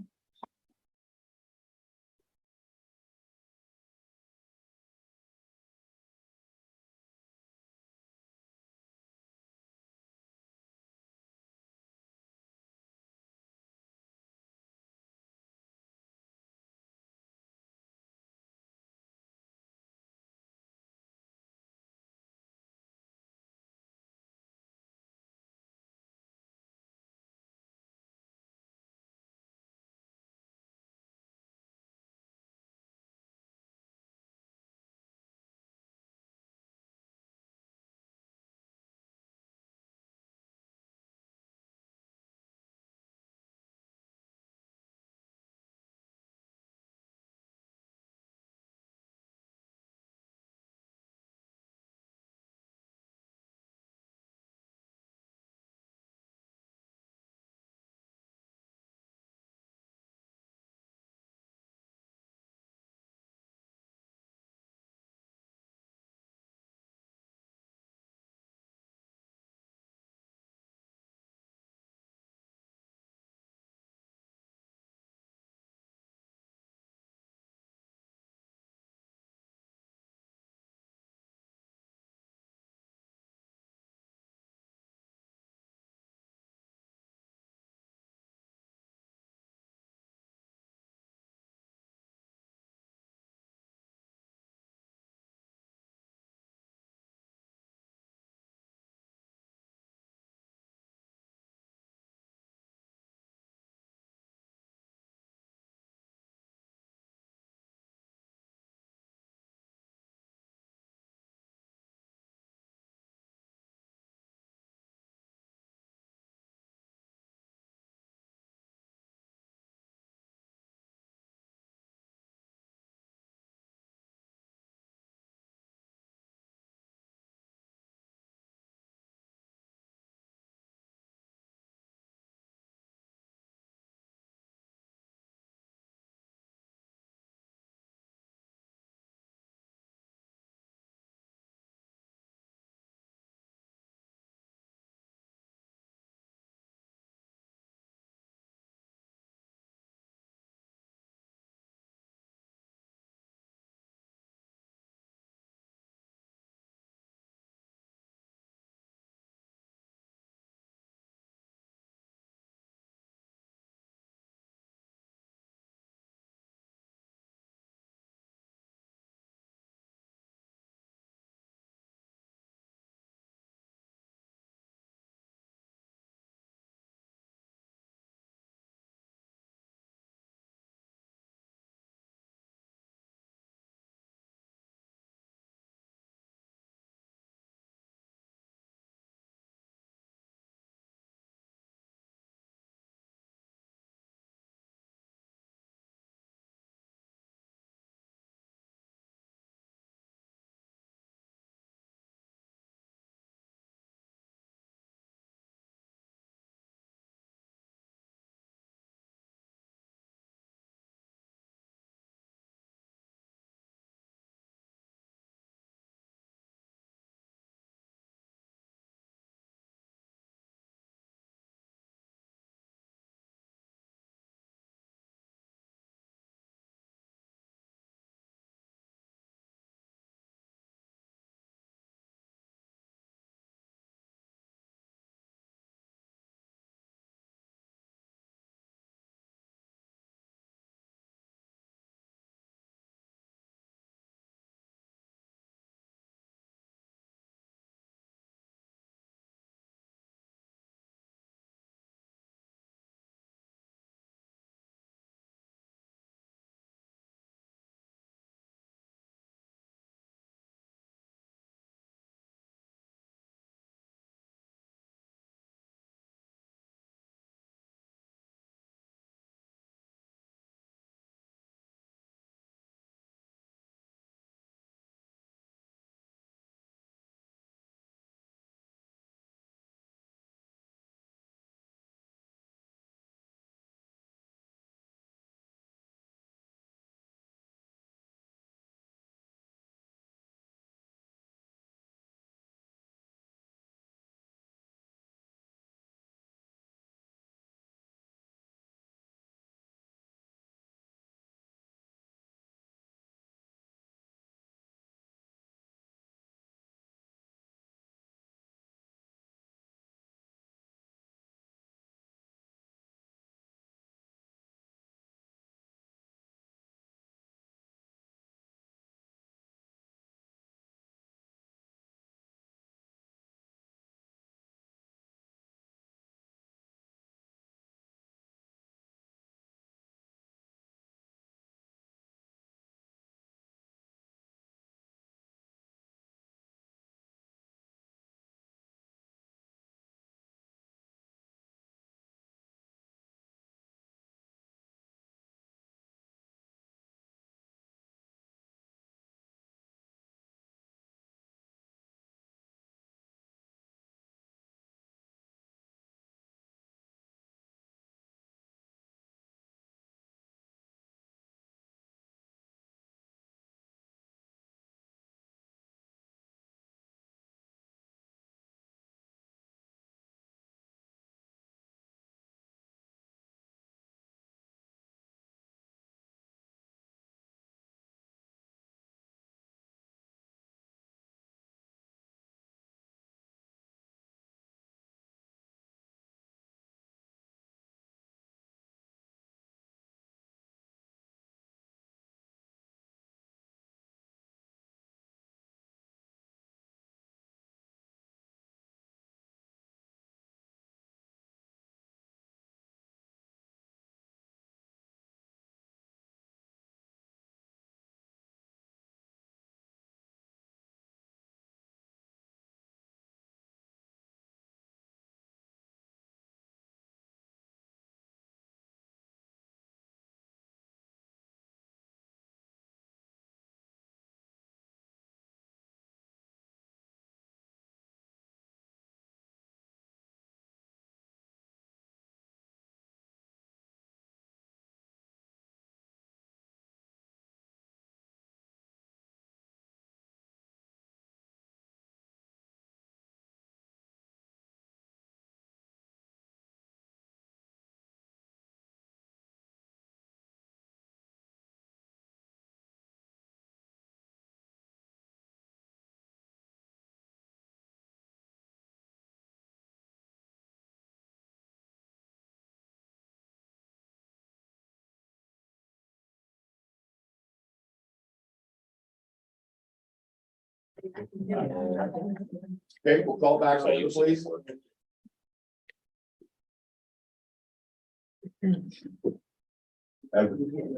Okay, we'll call back to you, please.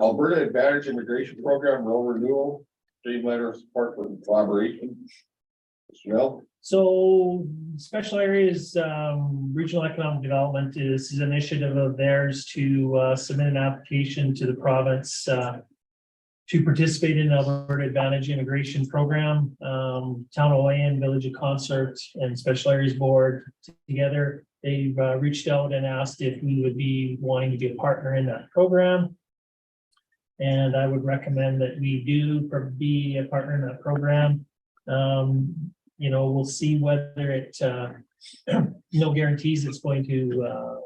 Alberta Advantage Immigration Program, role renewal, stream letter of support for collaboration. Well, So special areas, regional economic development is an initiative of theirs to submit an application to the province to participate in the Alberta Advantage Immigration Program. Town of Oyen, Village of Concert, and Special Areas Board together. They've reached out and asked if we would be wanting to be a partner in that program. And I would recommend that we do be a partner in that program. You know, we'll see whether it, no guarantees it's going to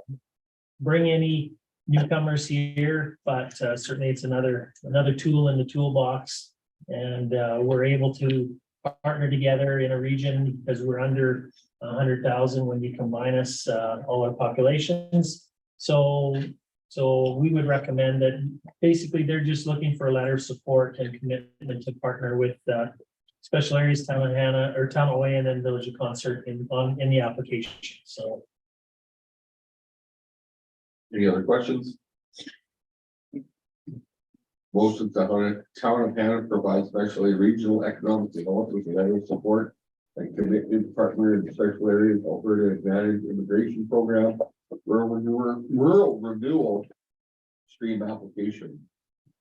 bring any newcomers here, but certainly it's another tool in the toolbox. And we're able to partner together in a region because we're under 100,000 when you combine us, all our populations. So we would recommend that basically they're just looking for a letter of support and commitment to partner with Special Areas, Town of Hanna, or Town of Oyen and Village of Concert in the application. So. any other questions? Motion to Town of Hanna provides specially regional economic development with letter of support and commitment partner in special areas Alberta Advantage Immigration Program, rural renewal stream application.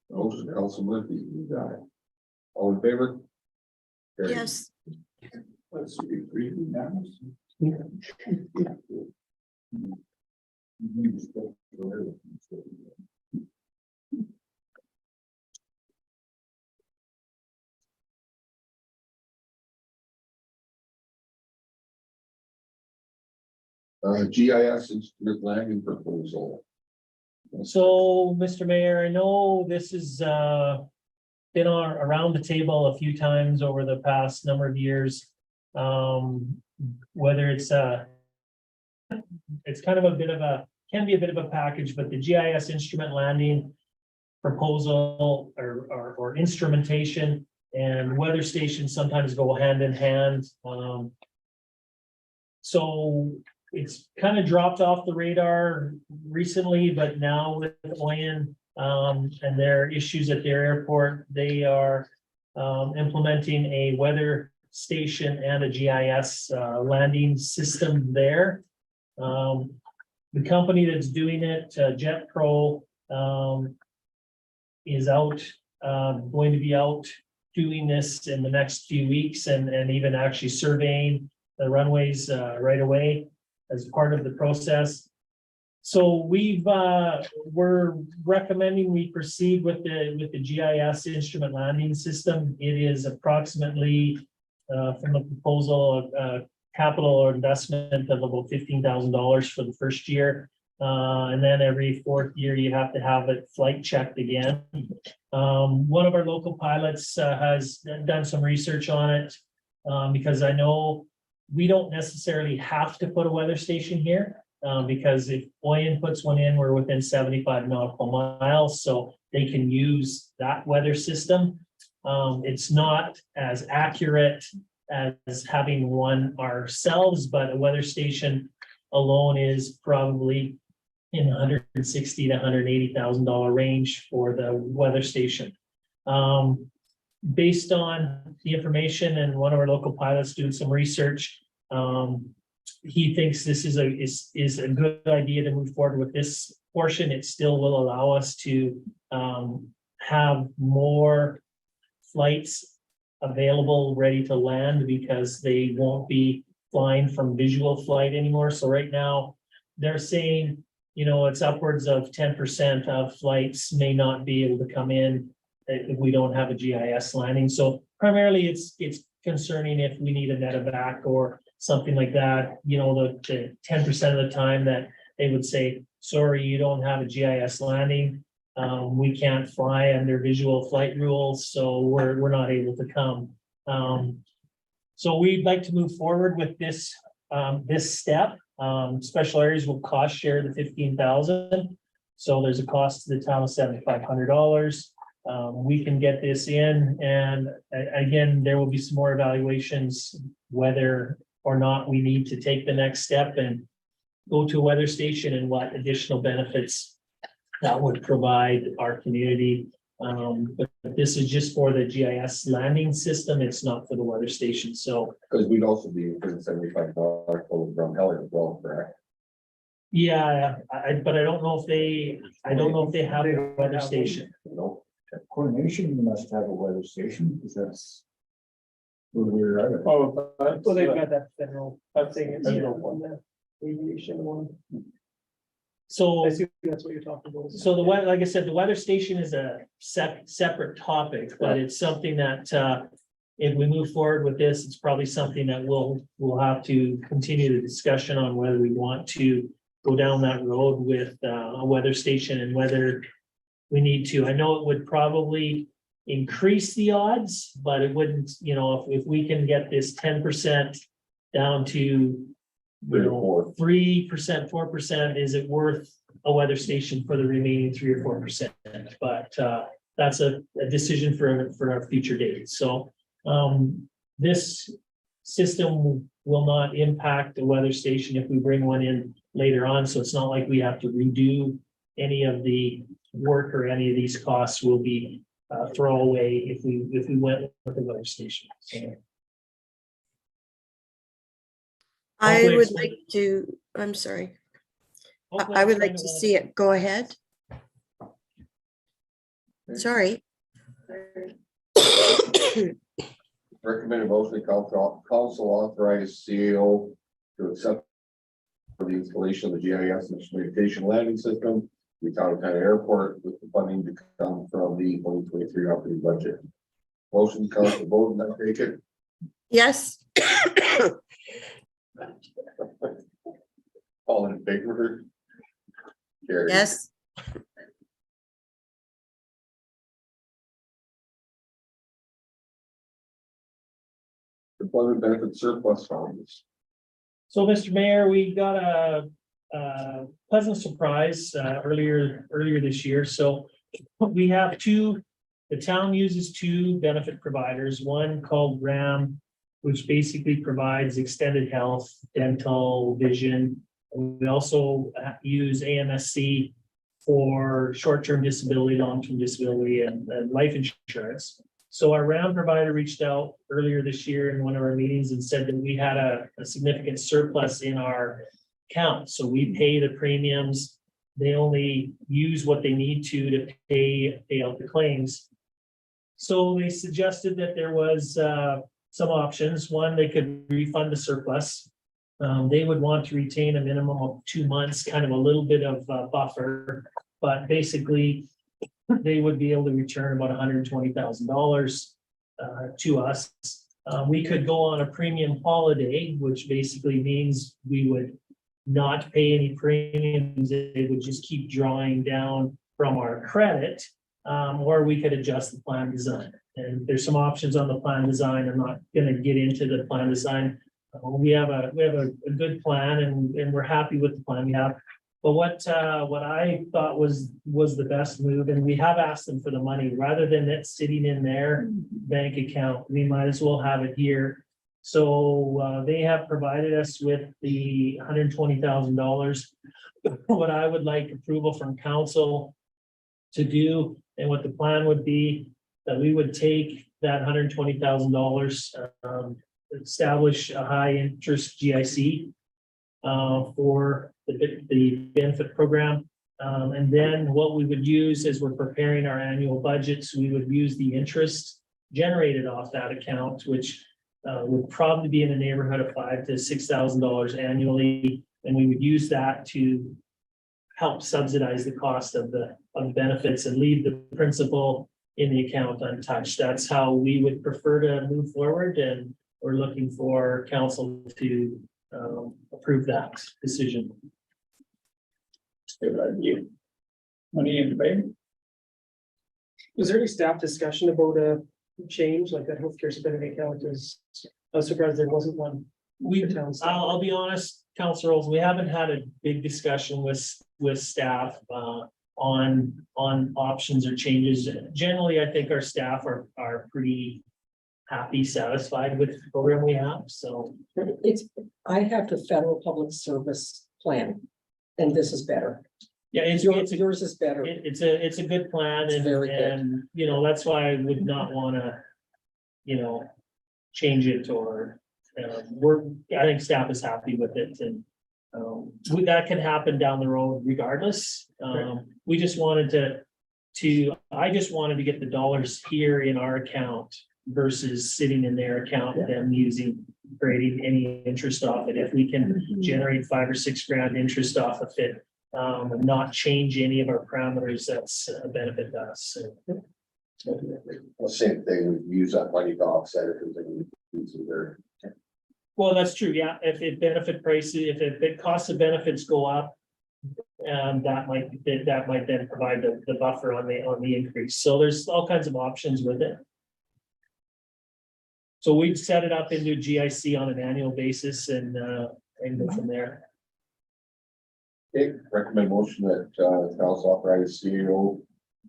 Motion, Council Murphy, you got it. All in favor? Carried. Yes, Let's be free now. GIS instrument landing proposal. So, Mr. Mayor, I know this has been around the table a few times over the past number of years. Whether it's kind of can be a bit of a package, but the GIS instrument landing proposal or instrumentation and weather stations sometimes go hand in hand. So it's kind of dropped off the radar recently, but now with Oyen and their issues at their airport, they are implementing a weather station and a GIS landing system there. The company that's doing it, JetPro, is going to be out doing this in the next few weeks and even actually surveying the runways right away as part of the process. So we're recommending we proceed with the GIS instrument landing system. It is approximately from the proposal capital or investment of about $15,000 for the first year. And then every fourth year, you have to have it flight checked again. One of our local pilots has done some research on it because I know we don't necessarily have to put a weather station here because if Oyen puts one in, we're within 75 nautical miles, so they can use that weather system. It's not as accurate as having one ourselves, but a weather station alone is probably in $160,000 to $180,000 range for the weather station. Based on the information and one of our local pilots doing some research, he thinks this is a good idea to move forward with this portion. It still will allow us to have more flights available, ready to land, because they won't be flying from visual flight anymore. So right now, they're saying, you know, it's upwards of 10% of flights may not be able to come in if we don't have a GIS landing. So primarily it's concerning if we need a medevac or something like that, you know, the 10% of the time that they would say, sorry, you don't have a GIS landing. We can't fly under visual flight rules, so we're not able to come. So we'd like to move forward with this step. Special areas will cost share the $15,000. So there's a cost to the town of $7,500. we can get this in, and again, there will be some more evaluations, whether or not we need to take the next step and go to a weather station and what additional benefits that would provide our community. But this is just for the GIS landing system. It's not for the weather station. So, Because we'd also be within $75 total from Heller as well, correct? yeah, but I don't know if they have a weather station. No, Coordination must have a weather station, because that's where we're at. Oh, that's, Well, they've got that federal that's thing, it's Yeah. on the aviation one. So, I assume that's what you're talking about. so the weather, like I said, the weather station is a separate topic, but it's something that, if we move forward with this, it's probably something that we'll have to continue the discussion on whether we want to go down that road with a weather station and whether we need to. I know it would probably increase the odds, but it wouldn't, if we can get this 10% down to 3 or 4. 3%, 4%, is it worth a weather station for the remaining 3 or 4%? But that's a decision for a future date. So this system will not impact the weather station if we bring one in later on. So it's not like we have to redo any of the work, or any of these costs will be throwaway if we went with the weather station. So, I Hopefully would it's- like to, I'm sorry, hopefully I would it's like going to well. see it. Go ahead. Sorry. Recommended motion, council authorize CEO to accept for the installation of the GIS instrumentation landing system, the town of Hanna Airport, with the funding to come from the 2023 operating budget. Motion, council vote, and I take it. Yes. All in favor? Carried. Yes. Employment benefit surplus funds. So, Mr. Mayor, we got a pleasant surprise earlier this year. So we have the town uses 2 benefit providers, one called RAM, which basically provides extended health, dental, vision. We also use AMSC for short-term disability, long-term disability, and life insurance. So our RAM provider reached out earlier this year in one of our meetings and said that we had a significant surplus in our account. So we pay the premiums. They only use what they need to pay out the claims. So they suggested that there was some options. One, they could refund the surplus. They would want to retain a minimum of 2 months, kind of a little bit of buffer, but basically they would be able to return about $120,000 to us. We could go on a premium holiday, which basically means we would not pay any premiums. They would just keep drawing down from our credit, or we could adjust the plan design. And there's some options on the plan design. I'm not going to get into the plan design. We have a good plan, and we're happy with the plan we have. But what I thought was the best move, and we have asked them for the money, rather than it sitting in their bank account, we might as well have it here. So they have provided us with the $120,000. What I would like approval from council to do, and what the plan would be, that we would take that $120,000, establish a high interest GIC for the benefit program. And then what we would use as we're preparing our annual budgets, we would use the interest generated off that account, which would probably be in the neighborhood of $5,000 to $6,000 annually. And we would use that to help subsidize the cost of the benefits and leave the principal in the account untouched. That's how we would prefer to move forward, and we're looking for council to approve that decision. good idea. Money in the bank. Was there any staff discussion about a change, like that healthcare spending account is, I was surprised there wasn't one. I'll be honest, Councilor Rolls, we haven't had a big discussion with staff on options or changes. Generally, I think our staff are pretty happy, satisfied with the program we have, so. I have the federal public service plan, and this is better. Yeah, Yours is better. it's a good plan It's and, very good. and, you know, that's why I would not wanna, you know, change it or, I think staff is happy with it and, that can happen down the road regardless. We just wanted I just wanted to get the dollars here in our account versus sitting in their account and them creating any interest off it. If we can generate $5 or $6 grand interest off of it, and not change any of our parameters, that's a benefit to us. So, The same thing, we use that money to offset it, because they use it there. well, that's true, yeah. If it benefit prices, if the cost of benefits go up, that might then provide the buffer on the increase. So there's all kinds of options with it. So we've set it up into GIC on an annual basis and go from there. Okay, recommend motion that, council authorize CEO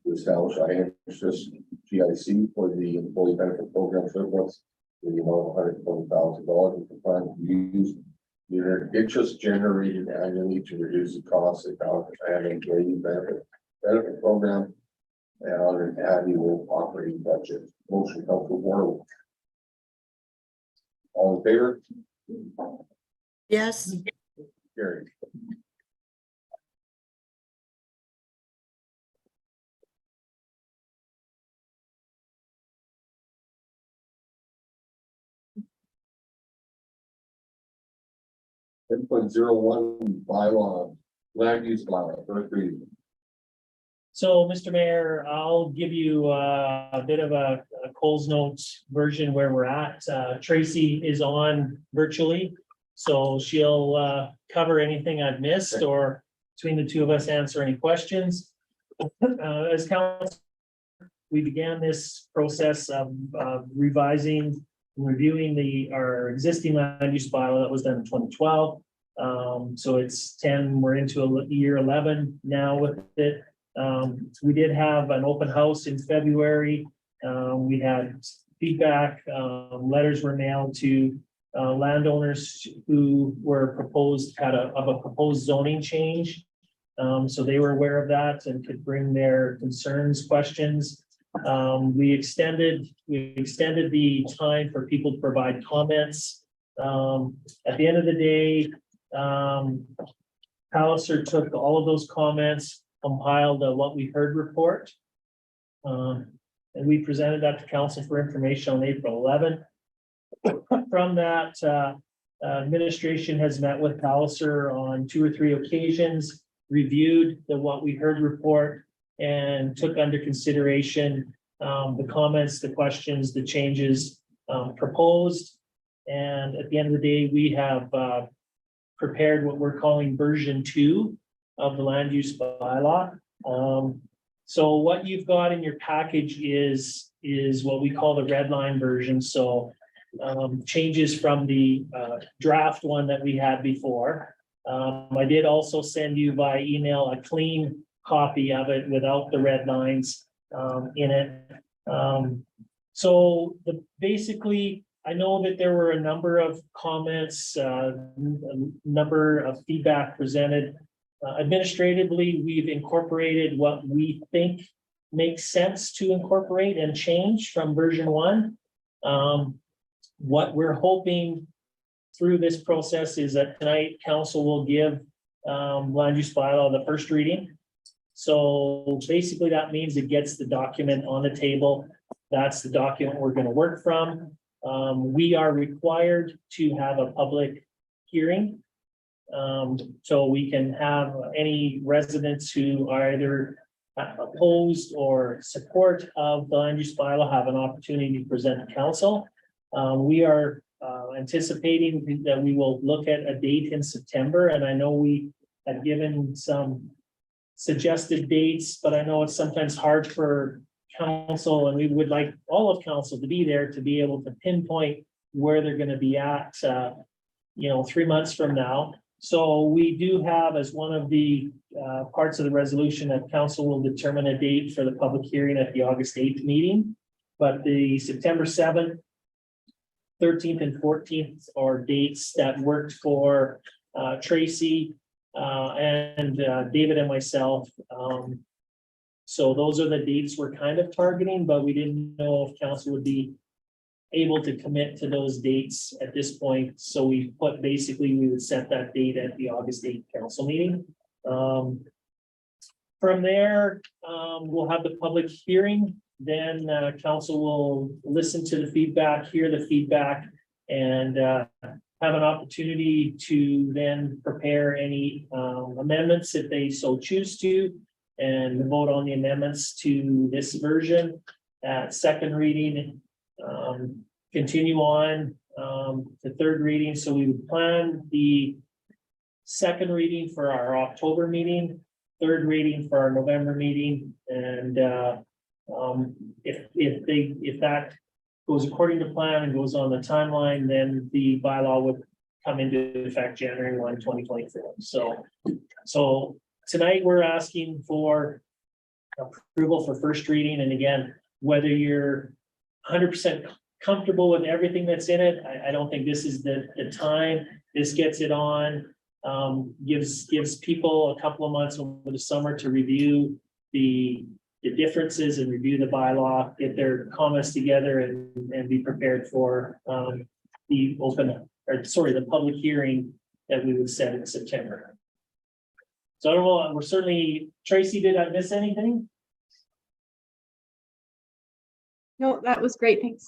to establish a interest GIC for the employee benefit program surplus. In the amount of $120,000 with the plan to use your interest generated annually to reduce the cost of the employee benefit program. And on an annual operating budget. Motion come from Warren. All in favor? Yes, Carried. .01 bylaw, land use bylaw, first reading. So, Mr. Mayor, I'll give you a bit of a Coles Notes version where we're at. Tracy is on virtually, so she'll cover anything I've missed or between the two of us answer any questions. As council, we began this process of revising and reviewing our existing land use bylaw that was done in 2012. So it's 10, we're into year 11 now with it. We did have an open house in February. We had feedback, letters were mailed to landowners who were had a proposed zoning change. So they were aware of that and could bring their concerns, questions. We extended the time for people to provide comments. At the end of the day, Palliser took all of those comments, compiled a what we heard report. And we presented that to council for information on April 11th. From that, administration has met with Palliser on 2 or 3 occasions, reviewed the what we heard report, and took under consideration the comments, the questions, the changes proposed. And at the end of the day, we have prepared what we're calling version 2 of the land use bylaw. So what you've got in your package is what we call the red line version. So changes from the draft one that we had before. I did also send you by email a clean copy of it without the red lines in it. So basically, I know that there were a number of comments, a number of feedback presented. Administratively, we've incorporated what we think makes sense to incorporate and change from version 1. What we're hoping through this process is that tonight council will give land use bylaw the first reading. So basically that means it gets the document on the table. That's the document we're going to work from. We are required to have a public hearing. So we can have any residents who are either opposed or support of the land use bylaw have an opportunity to present to council. We are anticipating that we will look at a date in September, and I know we have given some suggested dates, but I know it's sometimes hard for council, and we would like all of council to be there to be able to pinpoint where they're going to be at, 3 months from now. So we do have as one of the parts of the resolution that council will determine a date for the public hearing at the August 8th meeting. But the September 7th, 13th and 14th are dates that worked for Tracy and David and myself. So those are the dates we're kind of targeting, but we didn't know if council would be able to commit to those dates at this point. So we put, basically, we would set that date at the August 8th council meeting. From there, we'll have the public hearing. Then council will listen to the feedback, hear the feedback, and have an opportunity to then prepare any amendments if they so choose to, and vote on the amendments to this version at second reading. Continue on to third reading. So we would plan the second reading for our October meeting, third reading for our November meeting, and if that goes according to plan and goes on the timeline, then the bylaw would come into effect January 1, 2024. So tonight we're asking for approval for first reading, and again, whether you're 100% comfortable with everything that's in it, I don't think this is the time. This gets it on, gives people a couple of months over the summer to review the differences and review the bylaw, get their comments together, and be prepared for the public hearing that we would set in September. So I don't know, we're certainly, Tracy, did I miss anything? No, that was great. Thanks.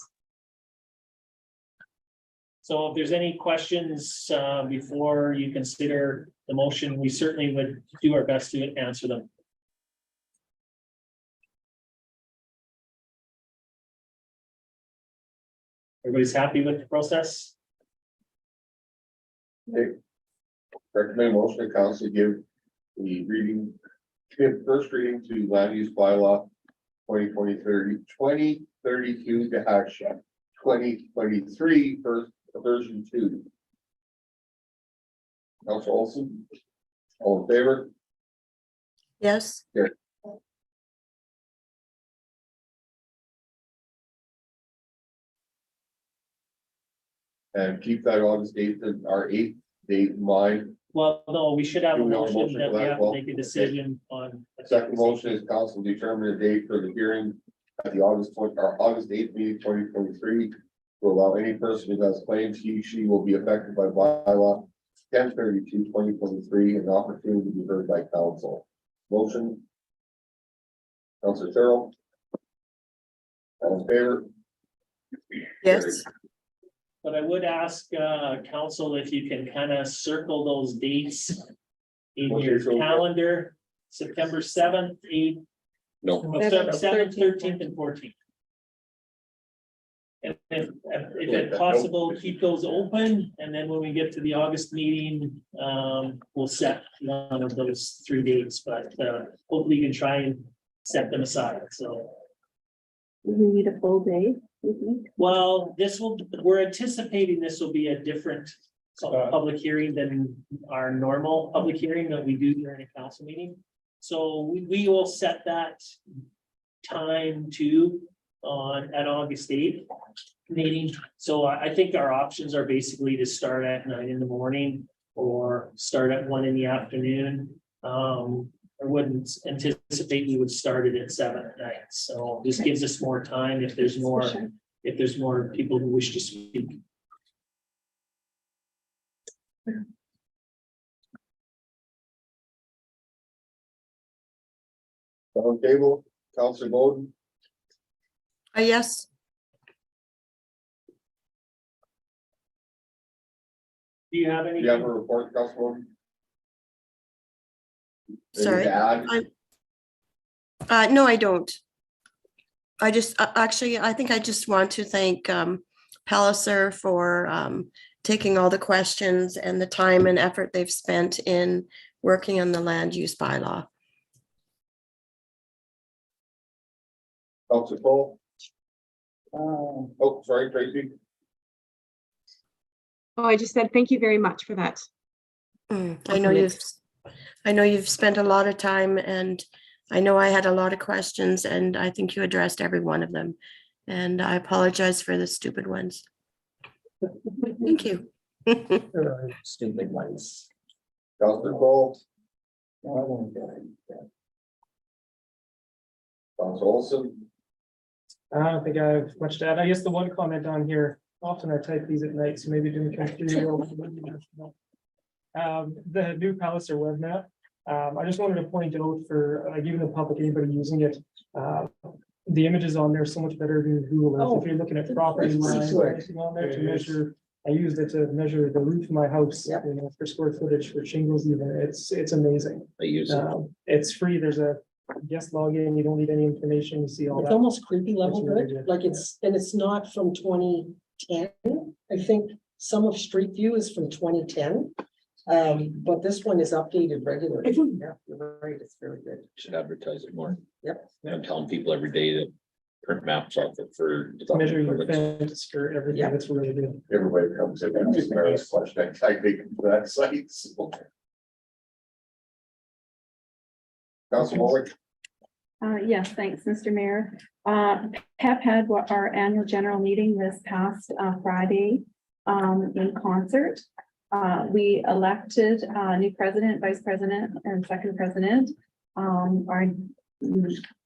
So if there's any questions before you consider the motion, we certainly would do our best to answer them. Everybody's happy with the process? Recommend motion to council give first reading to land use bylaw 2032 to action 2023 version 2. Council Olson, all in favor? Yes, And keep that August 8th and our 8th date in mind. Well, no, we should have a Do we have a motion motion that for we that? have to Well, make a decision on. Second motion is council determine a date for the hearing at the August 8th meeting 2023. To allow any person who has claims she will be affected by bylaw 1032/2023 an opportunity to be heard by council. Motion. Councilor Terrell. All in favor? yes, But I would ask council if you can kind of circle those dates in your calendar, September 7th, 8th, No, 7th, 13th, and 14th. And if it's possible, keep those open, and then when we get to the August meeting, we'll set one of those 3 dates, but hopefully you can try and set them aside, so. We need a full day, you think? Well, we're anticipating this will be a different public hearing than our normal public hearing that we do during a council meeting. So we will set that time too at August 8th meeting. So I think our options are basically to start at 9 in the morning or start at 1 in the afternoon. I wouldn't anticipate we would start it at 7 at night. So this gives us more time if there's more, if there's more people who wish to speak. On table, Councilor Bowden, yes, Do you have do any? you have a report, Councilor Bowden? sorry. Anything to add? No, I don't. I just, actually, I think I just want to thank Palliser for taking all the questions and the time and effort they've spent in working on the land use bylaw. Councilor Cole? Oh, sorry, Tracy. Oh, I just said thank you very much for that. I know you've I know you've spent a lot of time and I know I had a lot of questions and I think you addressed every one of them. And I apologize for the stupid ones. Thank you. Stupid ones. Counselor Paul, No, I won't get it. Counselor Olson, I don't think I have much to add. I guess the one comment on here, often I type these at night, so maybe it didn't come through. The new Palliser web map. I just wanted to point out for giving the public, anybody using it, the images on there are so much better than Google Earth. If you're looking at property lines or anything on there to measure, I used it to measure the roof of my house, Yep. you know, for square footage, for shingles even. It's amazing. I use it. It's free. There's a guest login. You don't need any information. You see all It's that. almost creepy level That's really good, good. like and it's not from 2010. I think some of Street View is from 2010. But this one is updated regularly. Yeah, you're right, it's very good. Should advertise it more. Yep. I'm telling people every day that print maps off it for. Measure your fence for everything. Yeah. That's really good. everybody comes in and just marries flush next time they come to that site. So. Counselor Warwick, Yes, thanks, Mr. Mayor. PEP had our annual general meeting this past Friday in concert. We elected a new president, vice president, and second president. Our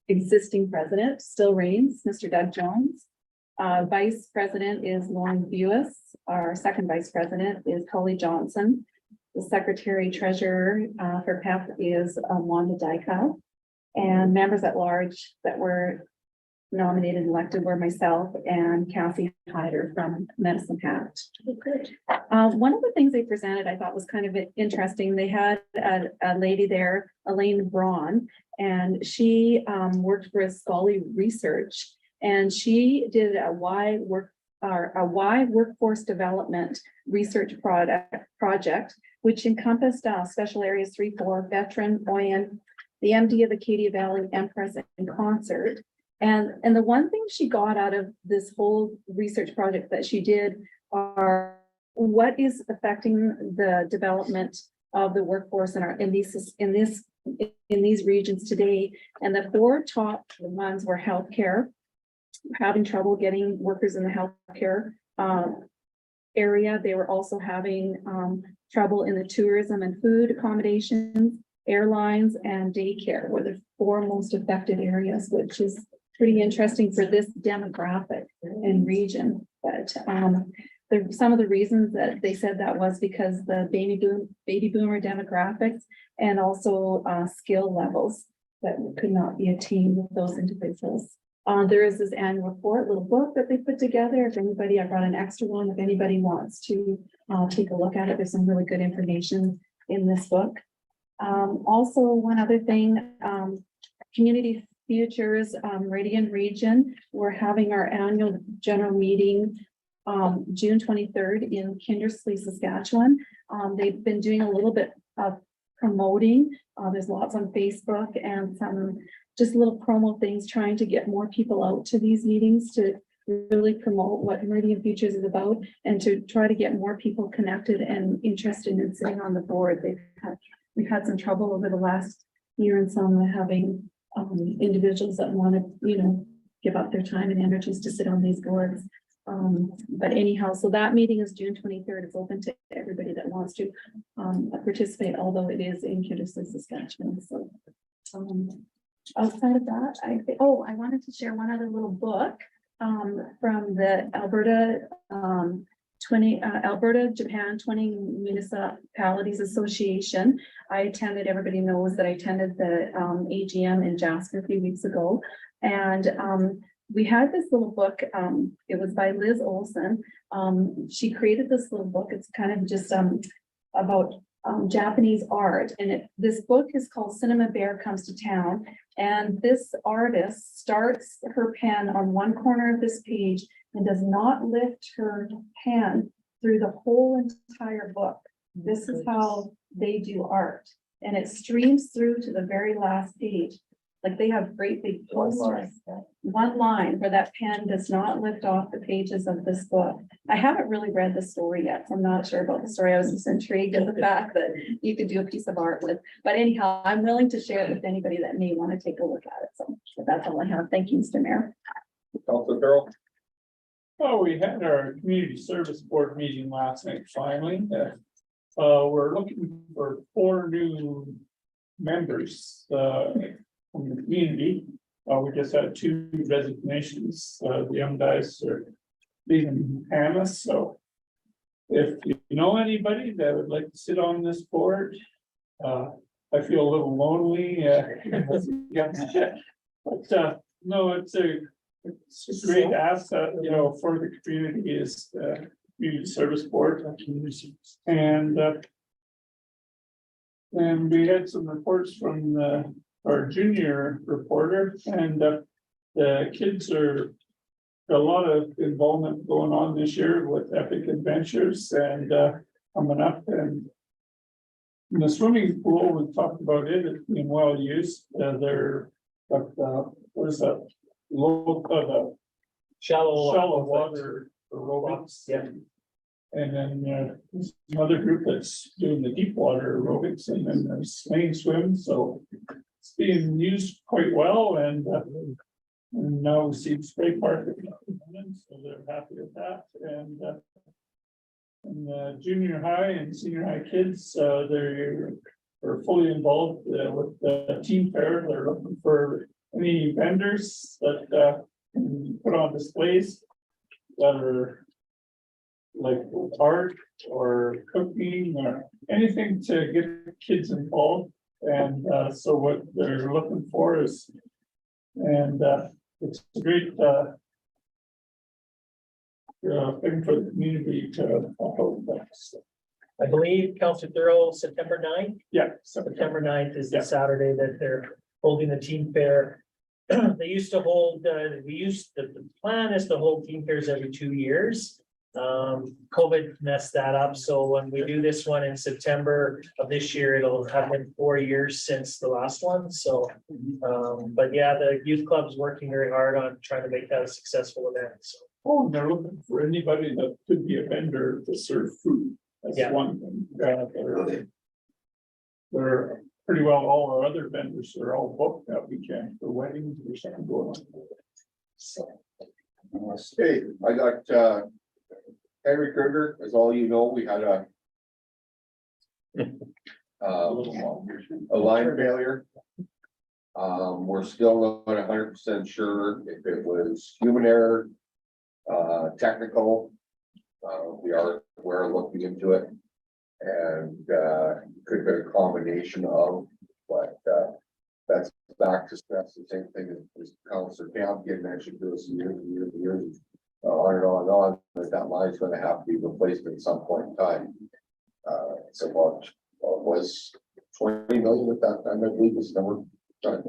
existing president still reigns, Mr. Doug Jones. Vice president is Lauren Buis. Our second vice president is Coley Johnson. The secretary treasurer for PEP is Wanda Dykow. And members at large that were nominated and elected were myself and Cassie Hyder from Medicine Hat. One of the things they presented I thought was kind of interesting. They had a lady there, Elaine Braun, and she worked for Scully Research, and she did a Y workforce development research project, which encompassed special areas 3-4, veteran, Oyen, the MD of the Acadia Valley Empress in concert. And the one thing she got out of this whole research project that she did are what is affecting the development of the workforce in these regions today. And the 4 top ones were healthcare, having trouble getting workers in the healthcare area. They were also having trouble in the tourism and food accommodations, airlines, and daycare were the 4 most affected areas, which is pretty interesting for this demographic and region. But some of the reasons that they said that was because the baby boomer demographics and also skill levels that could not be attained with those individuals. There is this annual report, little book that they put together. If anybody, I brought an extra one. If anybody wants to take a look at it, there's some really good information in this book. Also, one other thing, Community Futures Radiant Region, we're having our annual general meeting June 23rd in Kindersley, Saskatchewan. They've been doing a little bit of promoting. There's lots on Facebook and some just little promo things, trying to get more people out to these meetings to really promote what Meridian Futures is about and to try to get more people connected and interested in sitting on the board. We've had some trouble over the last year and some having individuals that want to, give up their time and energies to sit on these boards. But anyhow, so that meeting is June 23rd. It's open to everybody that wants to participate, although it is in Kindersley, Saskatchewan. So outside of that, I wanted to share one other little book from the Alberta Japan 20 Municipalities Association. Everybody knows that I attended the AGM in Jasper a few weeks ago. And we had this little book, it was by Liz Olson. She created this little book. It's kind of just about Japanese art. And this book is called Cinema Bear Comes to Town. And this artist starts her pen on one corner of this page and does not lift her pen through the whole entire book. This is how they do art. And it streams through to the very last page. Like they have great big posters. One line where that pen does not lift off the pages of this book. I haven't really read the story yet, so I'm not sure about the story. I was just intrigued at the fact that you could do a piece of art with. But anyhow, I'm willing to share it with anybody that may want to take a look at it. So that's all I have. Thank you, Mr. Mayor. Councilor Carroll? Oh, we had our community service board meeting last night, finally. We're looking for 4 new members, from the community. We just had 2 resignations. The young guys are leaving Hanna, so if you know anybody that would like to sit on this board, I feel a little lonely. But no, it's a great asset, you know, for the community is community service board. And we had some reports from our junior reporter, and the kids are a lot of involvement going on this year with epic adventures and coming up. And in the swimming pool, we talked about it, it's being well used. They're what is that? Low, the shallow water aerobics. Yeah. And then some other group that's doing the deep water aerobics, and then there's main swim, so it's being used quite well. And now we see spray park, so they're happy with that. And junior high and senior high kids, they're fully involved with the team fair. They're looking for any vendors that can put on displays that are like art or cooking or anything to get kids involved. And so what they're looking for is, and it's a great thing for the community to help with. I believe, Councilor Thurl, September 9th. Yeah. September 9th is the Yeah. Saturday that they're holding the team fair. They used to hold, the plan is to hold team fairs every 2 years. COVID messed that up, so when we do this one in September of this year, it'll have been 4 years since the last one, so. But yeah, the youth club's working very hard on trying to make that a successful event, so. Oh, and they're looking for anybody that could be a vendor to serve food. That's Yeah. one thing. They're pretty well, all our other vendors are all booked that weekend for weddings or something going on. So. Hey, I got Henry Kruger, as all you know, we had a line failure. We're still not 100% sure if it was human error, technical. We're looking into it, and could be a combination of, but that's back to stress. The same thing as Councilor Camp getting mentioned to us years and years and years. On and on and on, that line's gonna have to be replaced at some point in time. It's about, it was 20 million at that time, I believe, this number. It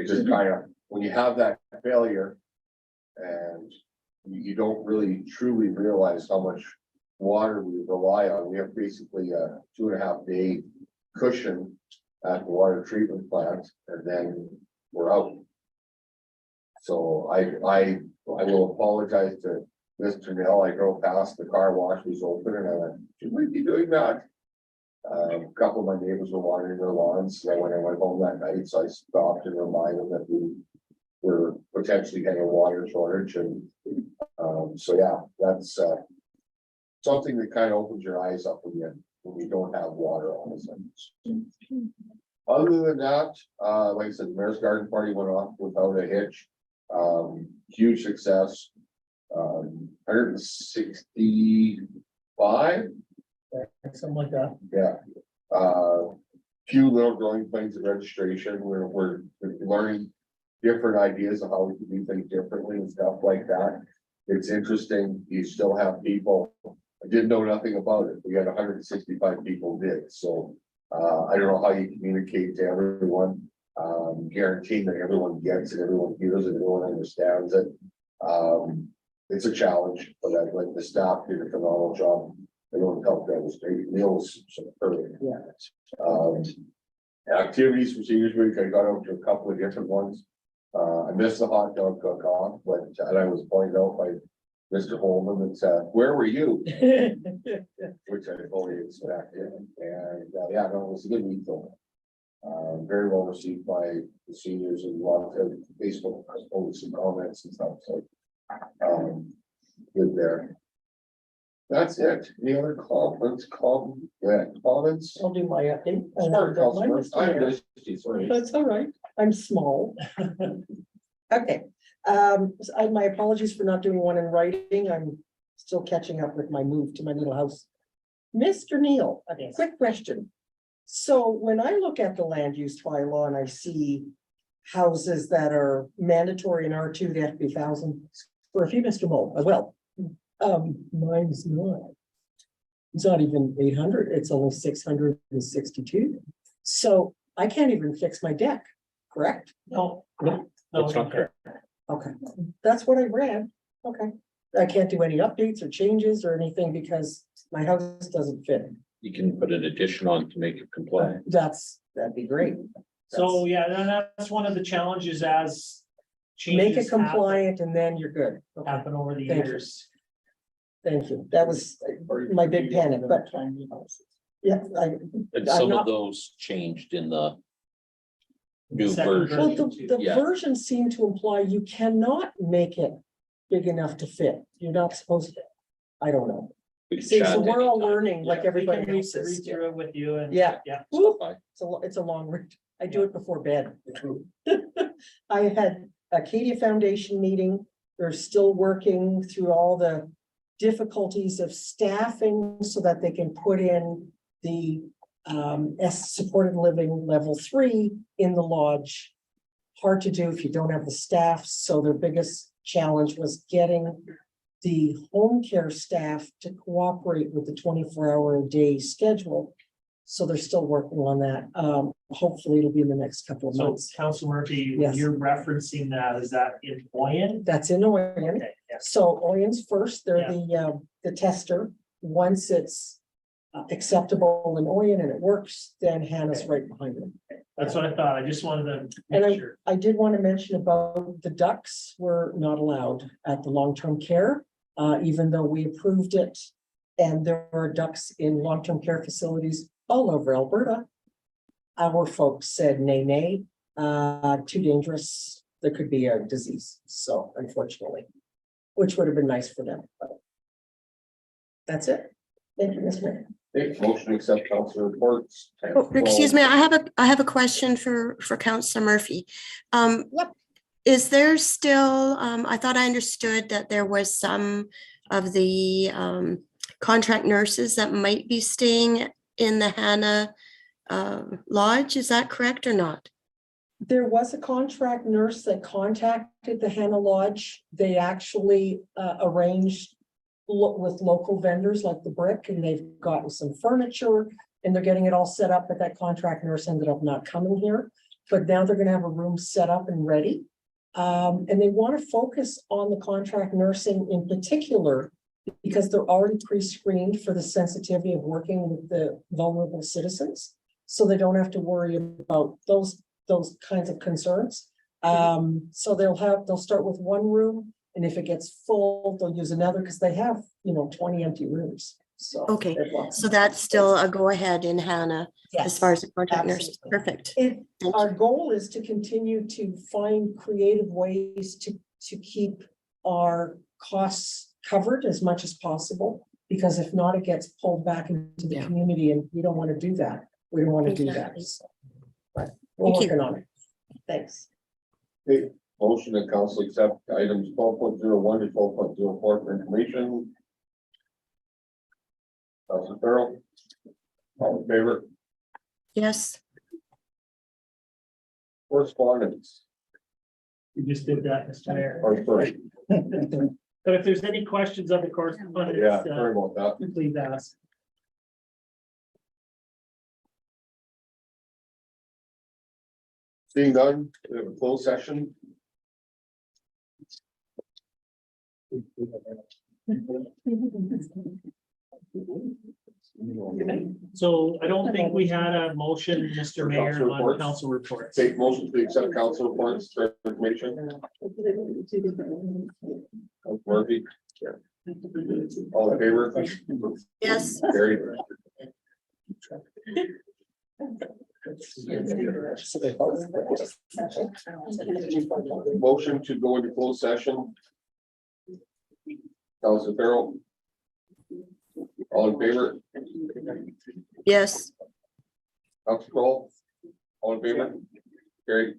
just kind of, when you have that failure and you don't really truly realize how much water we rely on. We have basically a 2.5 day cushion at the water treatment plant, and then we're out. So I will apologize to Mr. Nell. I drove past, the car wash was open, and I went, should we be doing that? A couple of my neighbors were watering their lawns, so when I went home that night, so I stopped and reminded them that we were potentially having a water shortage. And so yeah, that's something that kind of opens your eyes up when you don't have water all of a sudden. Other than that, like I said, the Mayor's Garden Party went off without a hitch. Huge success. 165. Something like that. Yeah. Few little growing pains of registration. We're learning different ideas of how we can do things differently and stuff like that. It's interesting. You still have people. I didn't know nothing about it. We had 165 people did. So I don't know how you communicate to everyone. Guaranteeing that everyone gets it, everyone hears it, everyone understands it. It's a challenge, but I like the staff did a phenomenal job. Everyone helped demonstrate. Neil was perfect. Yeah. activities for seniors week, I got out to a couple of different ones. I missed the hot dog cook off, but and I was pointed out by Mr. Holman, it's where were you? Which I fully expected, and yeah, no, it was a good week though. Very well received by the seniors and a lot of Facebook posts and comments and stuff, so. Good there. That's it. Any other comments? Comments? I'll do my update. Sorry, Councilor. I'm just- sorry. That's all right. I'm small. Okay, so my apologies for not doing one in writing. I'm still catching up with my move to my little house. Mr. Neal, a quick question. So when I look at the land use bylaw and I see houses that are mandatory in R2, they have to be 1,000 square feet, Mr. Mo, well, mine's not. It's not even 800, it's only 662. So I can't even fix my deck, correct? No. That's not correct. Okay, that's what I read. Okay, I can't do any updates or changes or anything because my house doesn't fit. You can put an addition on to make it comply. That'd be great. So, yeah, and that's one of the challenges as. Make it changes happen- compliant and then you're good. Okay, Happen over the Thank you. years. thank you. That was my big panic, but yeah, And I'm some not- of those changed in the new Second version. well, the Yeah. version seemed to imply you cannot make it big enough to fit. You're not supposed to. I don't know. We can See, chat so we're all anytime. learning like We can everybody read else is. through it with you and. Yeah. Yeah. Woo. Bye. It's a long read. I do it before bed. I had a Acadia Foundation meeting. They're still working through all the difficulties of staffing so that they can put in the supported living level 3 in the lodge. Hard to do if you don't have the staff. So their biggest challenge was getting the home care staff to cooperate with the 24-hour-a-day schedule. So they're still working on that. Hopefully it'll be in the next couple of So months. Council Murphy, when Yes. you're referencing that, is that in Boyan? That's in Oyen. Okay, yeah. So Oyen's first, they're the tester. Once it's acceptable in Oyen and it works, then Hannah's right behind it. That's what I thought. I just wanted to And make sure. I did want to mention about the ducks were not allowed at the long-term care, even though we approved it. And there are ducks in long-term care facilities all over Alberta. Our folks said, nay, too dangerous. There could be a disease. So unfortunately, which would have been nice for them. But that's it. Thank you, Ms. Mayor. Okay, motion to accept council reports. Oh, excuse me, I have a question for Councillor Murphy. Yep. Is there still, I thought I understood that there was some of the contract nurses that might be staying in the Hanna Lodge. Is that correct or not? There was a contract nurse that contacted the Hanna Lodge. They actually arranged with local vendors like the Brick, and they've gotten some furniture and they're getting it all set up, but that contract nurse ended up not coming here. But now they're gonna have a room set up and ready. And they want to focus on the contract nursing in particular because they're already pre-screened for the sensitivity of working with the vulnerable citizens. So they don't have to worry about those kinds of concerns. So they'll start with one room, and if it gets full, they'll use another because they have, 20 empty rooms. So. Okay, they've lots so of- that's still a go-ahead in Hanna as far as the contract nurse. absolutely. Perfect. Our goal is to continue to find creative ways to keep our costs covered as much as possible. Because if not, it gets pulled back into the Yeah. community and we don't want to do that. We don't want to do that. Exactly. So, but we're Thank you. working on it. Thanks. Okay, motion to council accept items 12.01 to 12.04 for information. Council Farrell. All in favor? Yes. Correspondence. You just did that, Mr. Mayor. Or first. But if there's any questions on the correspondence, Yeah, sorry about that. please ask. Seeing none, we have a closed session. So I don't think we had a motion, Mr. For Mayor, council on reports? council reports. Take motion to accept council reports for information. Councilor Murphy. All in favor? Yes. Carried. Motion to go into closed session. Councilor Farrell. All in favor? Yes. Councilor Kroll. All in favor? Carried.